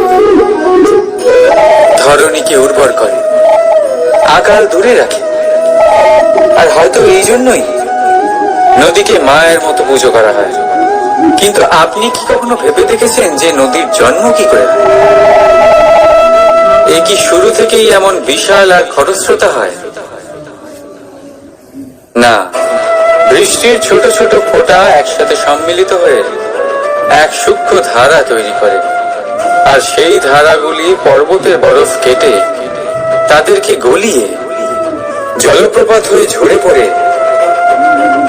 ধরণীকে উর্বর করে, আকাল দূরে রাখে। আর হয়তো এই জন্যই নদীকে মায়ের মতো পুজো করা হয়। কিন্তু আপনি কি কখনো ভেবে দেখেছেন যে নদীর জন্ম কি করে হয়? এ কি শুরু থেকেই এমন বিশাল আর খরস্রোতা হয়? না, বৃষ্টির ছোট ছোট ফোঁটা একসাথে সম্মিলিত হয়ে এক সূক্ষ্ম ধারা তৈরি করে, আর সেই ধারাগুলি পর্বতের বরফ কেটে তাদেরকে গলিয়ে জলপ্রপাত হয়ে ঝরে পড়ে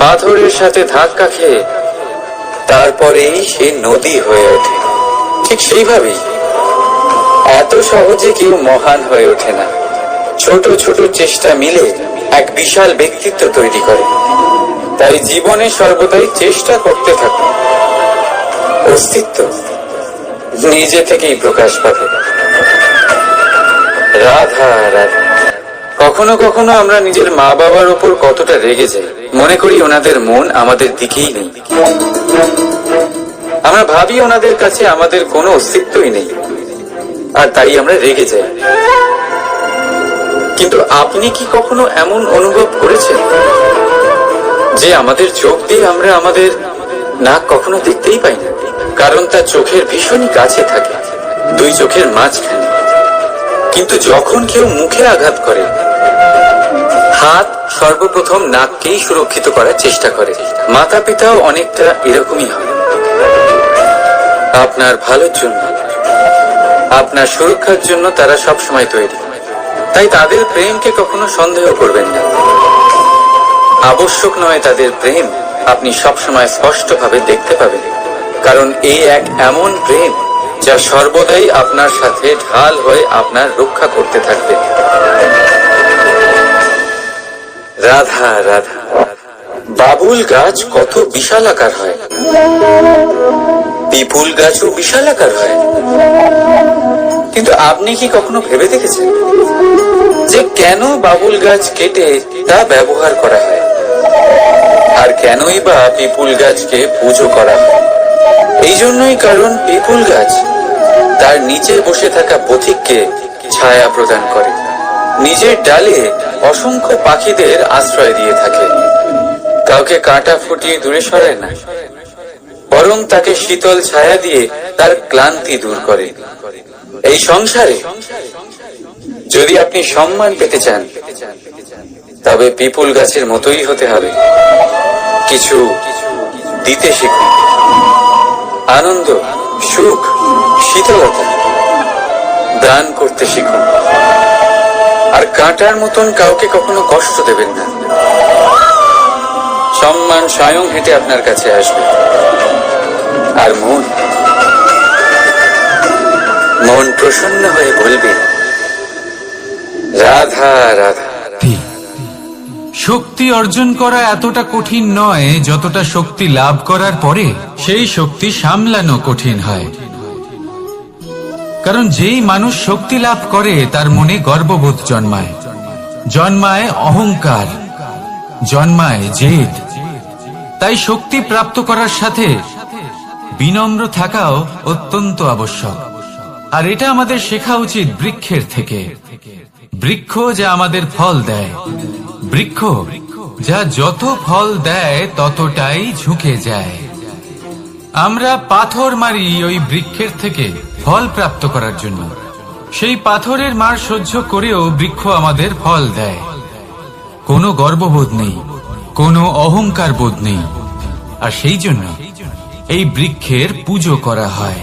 পাথরের সাথে ধাক্কা খেয়ে তারপরেই সে নদী হয়ে ওঠে। ঠিক সেইভাবেই এত সহজে কেউ মহান হয়ে ওঠে না। ছোট ছোট চেষ্টা মিলে এক বিশাল ব্যক্তিত্ব তৈরি করে। তাই জীবনে সর্বদাই চেষ্টা করতে থাকুন। অস্তিত্ব নিজে থেকেই প্রকাশ পাবে। রাধা রাধা। কখনো কখনো আমরা নিজের মা বাবার ওপর কতটা রেগে যাই, মনে করি ওনাদের মন আমাদের দিকেই নেই। আমরা ভাবি ওনাদের কাছে আমাদের কোনো অস্তিত্বই নেই, আর তাই আমরা রেগে যাই। কিন্তু আপনি কি কখনো এমন অনুভব করেছেন যে আমাদের চোখ দিয়ে আমরা আমাদের নাক কখনো দেখতেই পাই না, কারণ তা চোখের ভীষণই কাছে থাকে, দুই চোখের মাঝখানে। কিন্তু যখন কেউ মুখে আঘাত করে, হাত সর্বপ্রথম নাককেই সুরক্ষিত করার চেষ্টা করে। মাতা পিতাও অনেকটা এরকমই হয়। আপনার ভালোর জন্য, আপনার সুরক্ষার জন্য তারা সবসময় তৈরি। তাই তাদের প্রেমকে কখনো সন্দেহ করবেন না। আবশ্যক নয় তাদের প্রেম আপনি সবসময় স্পষ্টভাবে দেখতে পাবেন, কারণ এই এক এমন প্রেম যা সর্বদাই আপনার সাথে ঢাল হয়ে আপনার রক্ষা করতে থাকবে। রাধা রাধা। বাবুল গাছ কত বিশাল আকার হয়, পিপুল গাছও বিশাল আকার হয়। কিন্তু আপনি কি কখনো ভেবে দেখেছেন যে কেন বাবুল গাছ কেটে তা ব্যবহার করা হয়, আর কেনই বা পিপুল গাছকে পুজো করা হয়? এই জন্যই, কারণ পিপুল গাছ তার নিচে বসে থাকা পথিককে ছায়া প্রদান করে, নিজের ডালে অসংখ্য পাখিদের আশ্রয় দিয়ে থাকে, কাউকে কাঁটা ফুটিয়ে দূরে সরায় না, বরং তাকে শীতল ছায়া দিয়ে তার ক্লান্তি দূর করে। এই সংসারে যদি আপনি সম্মান পেতে চান, তবে পিপুল গাছের মতোই হতে হবে। কিছু দিতে শিখুন, আনন্দ, সুখ, শীতলতা দান করতে শিখুন, আর কাঁটার মতন কাউকে কখনো কষ্ট দেবেন না। সম্মান স্বয়ং হেঁটে আপনার কাছে আসবে। আর মন প্রসন্ন হয়ে বলবে রাধা রাধা। শক্তি অর্জন করা এতটা কঠিন নয় যতটা শক্তি লাভ করার পরে সেই শক্তি সামলানো কঠিন হয়। কারণ যেই মানুষ শক্তি লাভ করে তার মনে গর্ববোধ জন্মায়, জন্মায় অহংকার, জন্মায় জেদ। তাই শক্তি প্রাপ্ত করার সাথে বিনম্র থাকাও অত্যন্ত আবশ্যক। আর এটা আমাদের শেখা উচিত বৃক্ষের থেকে। বৃক্ষ যা আমাদের ফল দেয়, বৃক্ষ যা যত ফল দেয় ততটাই ঝুঁকে যায়। আমরা পাথর মারি ওই বৃক্ষের থেকে ফল প্রাপ্ত করার জন্য। সেই পাথরের মার সহ্য করেও বৃক্ষ আমাদের ফল দেয়। কোনো গর্ববোধ নেই, কোনো অহংকার বোধ নেই, আর সেই জন্য এই বৃক্ষের পুজো করা হয়।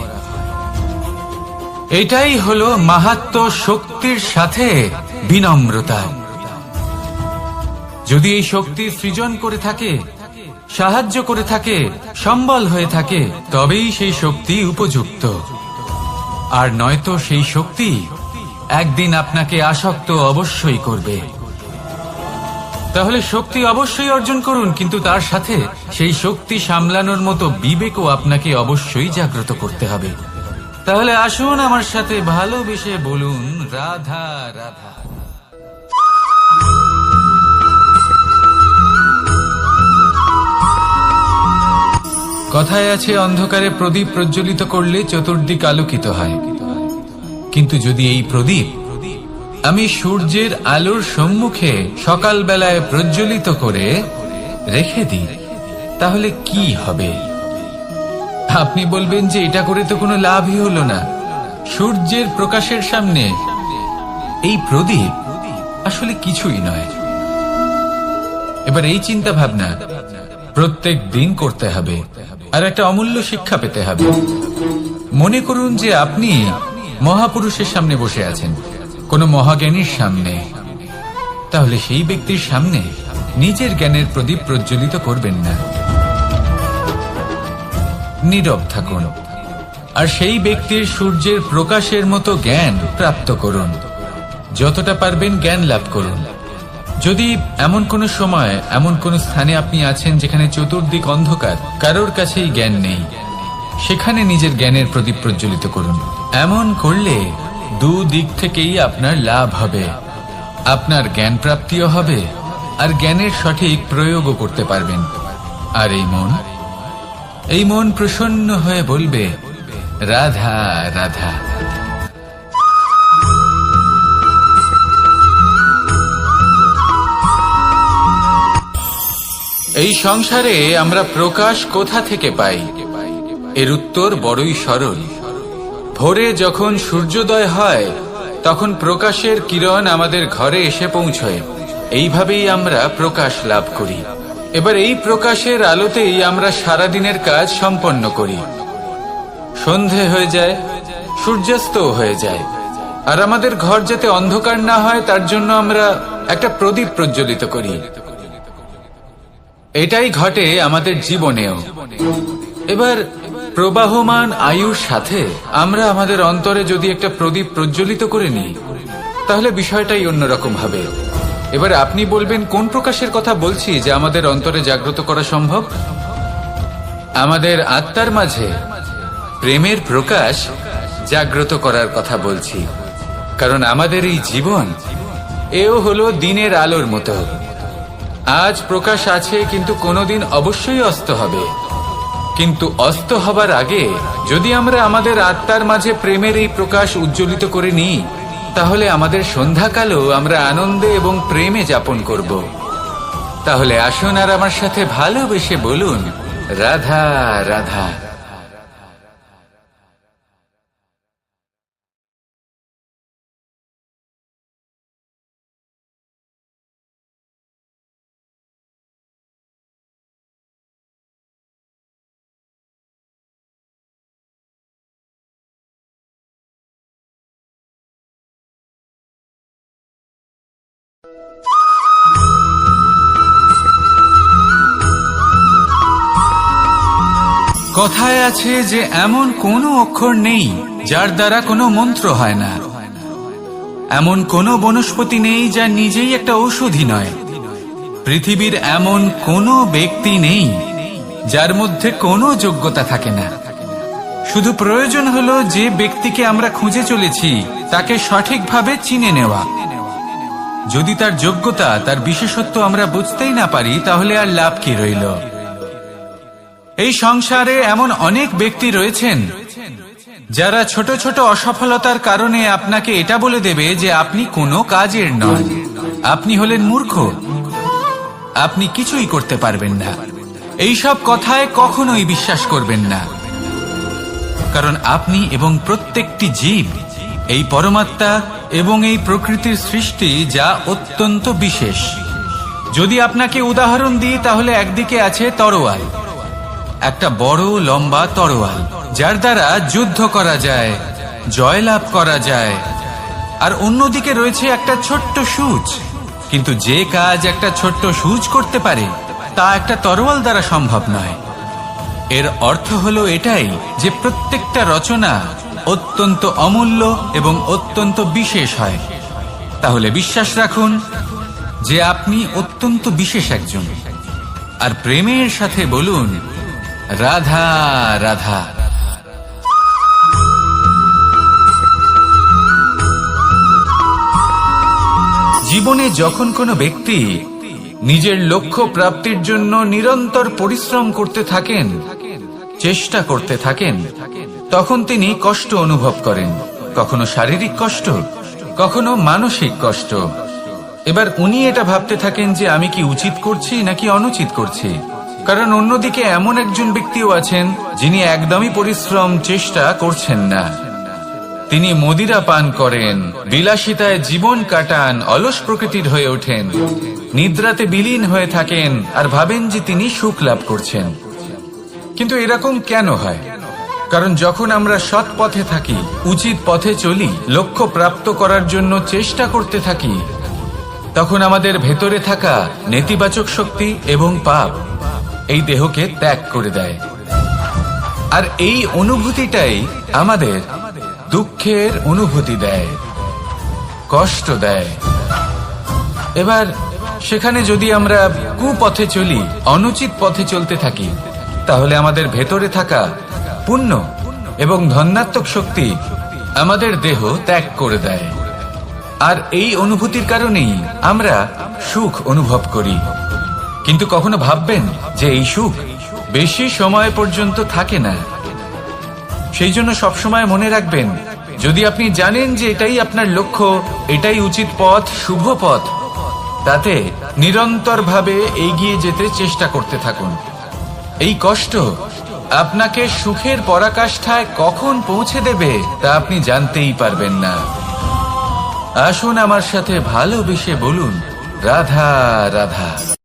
এটাই হলো মাহাত্ম্য, শক্তির সাথে বিনম্রতা। যদি এই শক্তি সৃজন করে থাকে, সাহায্য করে থাকে, সম্বল হয়ে থাকে, তবেই সেই শক্তি উপযুক্ত। আর নয়তো সেই শক্তি একদিন আপনাকে আসক্ত অবশ্যই করবে। তাহলে শক্তি অবশ্যই অর্জন করুন, কিন্তু তার সাথে সেই শক্তি সামলানোর মতো বিবেকও আপনাকে অবশ্যই জাগ্রত করতে হবে। তাহলে আসুন আমার সাথে ভালোবেসে বলুন রাধা রাধা। কথায় আছে, অন্ধকারে প্রদীপ প্রজ্বলিত করলে চতুর্দিক আলোকিত হয়। কিন্তু যদি এই প্রদীপ আমি সূর্যের আলোর সম্মুখে সকালবেলায় প্রজ্বলিত করে রেখে দিই, তাহলে কি হবে? আপনি বলবেন যে এটা করে তো কোনো লাভই হলো না। সূর্যের প্রকাশের সামনে এই প্রদীপ আসলে কিছুই নয়। এবার এই চিন্তা ভাবনা প্রত্যেক দিন করতে হবে, আর একটা অমূল্য শিক্ষা পেতে হবে। মনে করুন যে আপনি মহাপুরুষের সামনে বসে আছেন, কোনো মহাজ্ঞানীর সামনে। তাহলে সেই ব্যক্তির সামনে নিজের জ্ঞানের প্রদীপ প্রজ্বলিত করবেন না, নীরব থাকুন, আর সেই ব্যক্তির সূর্যের প্রকাশের মতো জ্ঞান প্রাপ্ত করুন। যতটা পারবেন জ্ঞান লাভ করুন। যদি এমন কোন সময় এমন কোন স্থানে আপনি আছেন যেখানে চতুর্দিক অন্ধকার, কারোর কাছেই জ্ঞান নেই, সেখানে নিজের জ্ঞানের প্রদীপ প্রজ্বলিত করুন। এমন করলে দুদিক থেকেই আপনার লাভ হবে। আপনার জ্ঞান প্রাপ্তিও হবে, আর জ্ঞানের সঠিক প্রয়োগও করতে পারবেন। আর এই মন প্রসন্ন হয়ে বলবে, রাধা রাধা। এই সংসারে আমরা প্রকাশ কোথা থেকে পাই? এর উত্তর বড়ই সরল। ভোরে যখন সূর্যোদয় হয় তখন প্রকাশের কিরণ আমাদের ঘরে এসে পৌঁছয়। এইভাবেই আমরা প্রকাশ লাভ করি। এবার এই প্রকাশের আলোতেই আমরা সারাদিনের কাজ সম্পন্ন করি। সন্ধে হয়ে যায়, সূর্যাস্তও হয়ে যায়, আর আমাদের ঘর যাতে অন্ধকার না হয় তার জন্য আমরা একটা প্রদীপ প্রজ্বলিত করি। এটাই ঘটে আমাদের জীবনেও। এবার প্রবাহমান আয়ুর সাথে আমরা আমাদের অন্তরে যদি একটা প্রদীপ প্রজ্বলিত করে নিই, তাহলে বিষয়টাই অন্যরকম হবে। এবার আপনি বলবেন কোন প্রকাশের কথা বলছি যে আমাদের অন্তরে জাগ্রত করা সম্ভব? আমাদের আত্মার মাঝে প্রেমের প্রকাশ জাগ্রত করার কথা বলছি। কারণ আমাদের এই জীবন এও হলো দিনের আলোর মতো। আজ প্রকাশ আছে, কিন্তু কোনোদিন অবশ্যই অস্ত হবে। কিন্তু অস্ত হবার আগে যদি আমরা আমাদের আত্মার মাঝে প্রেমের এই প্রকাশ উজ্জ্বলিত করে নিই, তাহলে আমাদের সন্ধ্যাকালও আমরা আনন্দে এবং প্রেমে যাপন করব। তাহলে আসুন আর আমার সাথে ভালোবেসে বলুন, রাধা রাধা। কথায় আছে যে এমন কোনো অক্ষর নেই যার দ্বারা কোনো মন্ত্র হয় না। এমন কোনো বনস্পতি নেই যা নিজেই একটা ঔষধি নয়। পৃথিবীর এমন কোনো ব্যক্তি নেই যার মধ্যে কোনো যোগ্যতা থাকে না। শুধু প্রয়োজন হলো যে ব্যক্তিকে আমরা খুঁজে চলেছি তাকে সঠিকভাবে চিনে নেওয়া। যদি তার যোগ্যতা, তার বিশেষত্ব আমরা বুঝতেই না পারি, তাহলে আর লাভ কি রইল? এই সংসারে এমন অনেক ব্যক্তি রয়েছেন যারা ছোট ছোট অসফলতার কারণে আপনাকে এটা বলে দেবে যে আপনি কোনো কাজের নন, আপনি হলেন মূর্খ, আপনি কিছুই করতে পারবেন না। এইসব কথায় কখনোই বিশ্বাস করবেন না, কারণ আপনি এবং প্রত্যেকটি জীব এই পরমাত্মা এবং এই প্রকৃতির সৃষ্টি, যা অত্যন্ত বিশেষ। যদি আপনাকে উদাহরণ দিই, তাহলে একদিকে আছে তরোয়াল, একটা বড় লম্বা তরোয়াল যার দ্বারা যুদ্ধ করা যায়, জয়লাভ করা যায়। আর অন্যদিকে রয়েছে একটা ছোট্ট সূচ, কিন্তু যে কাজ একটা ছোট্ট সূচ করতে পারে তা একটা তরোয়াল দ্বারা সম্ভব নয়। এর অর্থ হলো এটাই যে প্রত্যেকটা রচনা অত্যন্ত অমূল্য এবং অত্যন্ত বিশেষ হয়। তাহলে বিশ্বাস রাখুন যে আপনি অত্যন্ত বিশেষ একজন, আর প্রেমের সাথে বলুন, রাধা রাধা। জীবনে যখন কোনো ব্যক্তি নিজের লক্ষ্য প্রাপ্তির জন্য নিরন্তর পরিশ্রম করতে থাকেন, চেষ্টা করতে থাকেন, তখন তিনি কষ্ট অনুভব করেন। কখনো শারীরিক কষ্ট, কখনো মানসিক কষ্ট। এবার উনি এটা ভাবতে থাকেন যে আমি কি উচিত করছি নাকি অনুচিত করছি। কারণ অন্যদিকে এমন একজন ব্যক্তিও আছেন যিনি একদমই পরিশ্রম চেষ্টা করছেন না। তিনি মদিরা পান করেন, বিলাসিতায় জীবন কাটান, অলস প্রকৃতির হয়ে ওঠেন, নিদ্রাতে বিলীন হয়ে থাকেন আর ভাবেন যে তিনি সুখ লাভ করছেন। কিন্তু এরকম কেন হয়? কারণ যখন আমরা সৎ পথে থাকি, উচিত পথে চলি, লক্ষ্য প্রাপ্ত করার জন্য চেষ্টা করতে থাকি, তখন আমাদের ভেতরে থাকা নেতিবাচক শক্তি এবং পাপ এই দেহকে ত্যাগ করে দেয়। আর এই অনুভূতিটাই আমাদের দুঃখের অনুভূতি দেয়, কষ্ট দেয়। এবার সেখানে যদি আমরা কুপথে চলি, অনুচিত পথে চলতে থাকি, তাহলে আমাদের ভেতরে থাকা পুণ্য এবং ধনাত্মক শক্তি আমাদের দেহ ত্যাগ করে দেয়। আর এই অনুভূতির কারণেই আমরা সুখ অনুভব করি। কিন্তু কখনো ভাববেন যে এই সুখ বেশি সময় পর্যন্ত থাকে না। সেই জন্য সবসময় মনে রাখবেন, যদি আপনি জানেন যে এটাই আপনার লক্ষ্য, এটাই উচিত পথ, শুভ পথ, তাতে নিরন্তরভাবে এগিয়ে যেতে চেষ্টা করতে থাকুন। এই কষ্ট আপনাকে সুখের পরাকাষ্ঠায় কখন পৌঁছে দেবে তা আপনি জানতেই পারবেন না। আসুন আমার সাথে ভালোবেসে বলুন, রাধা রাধা।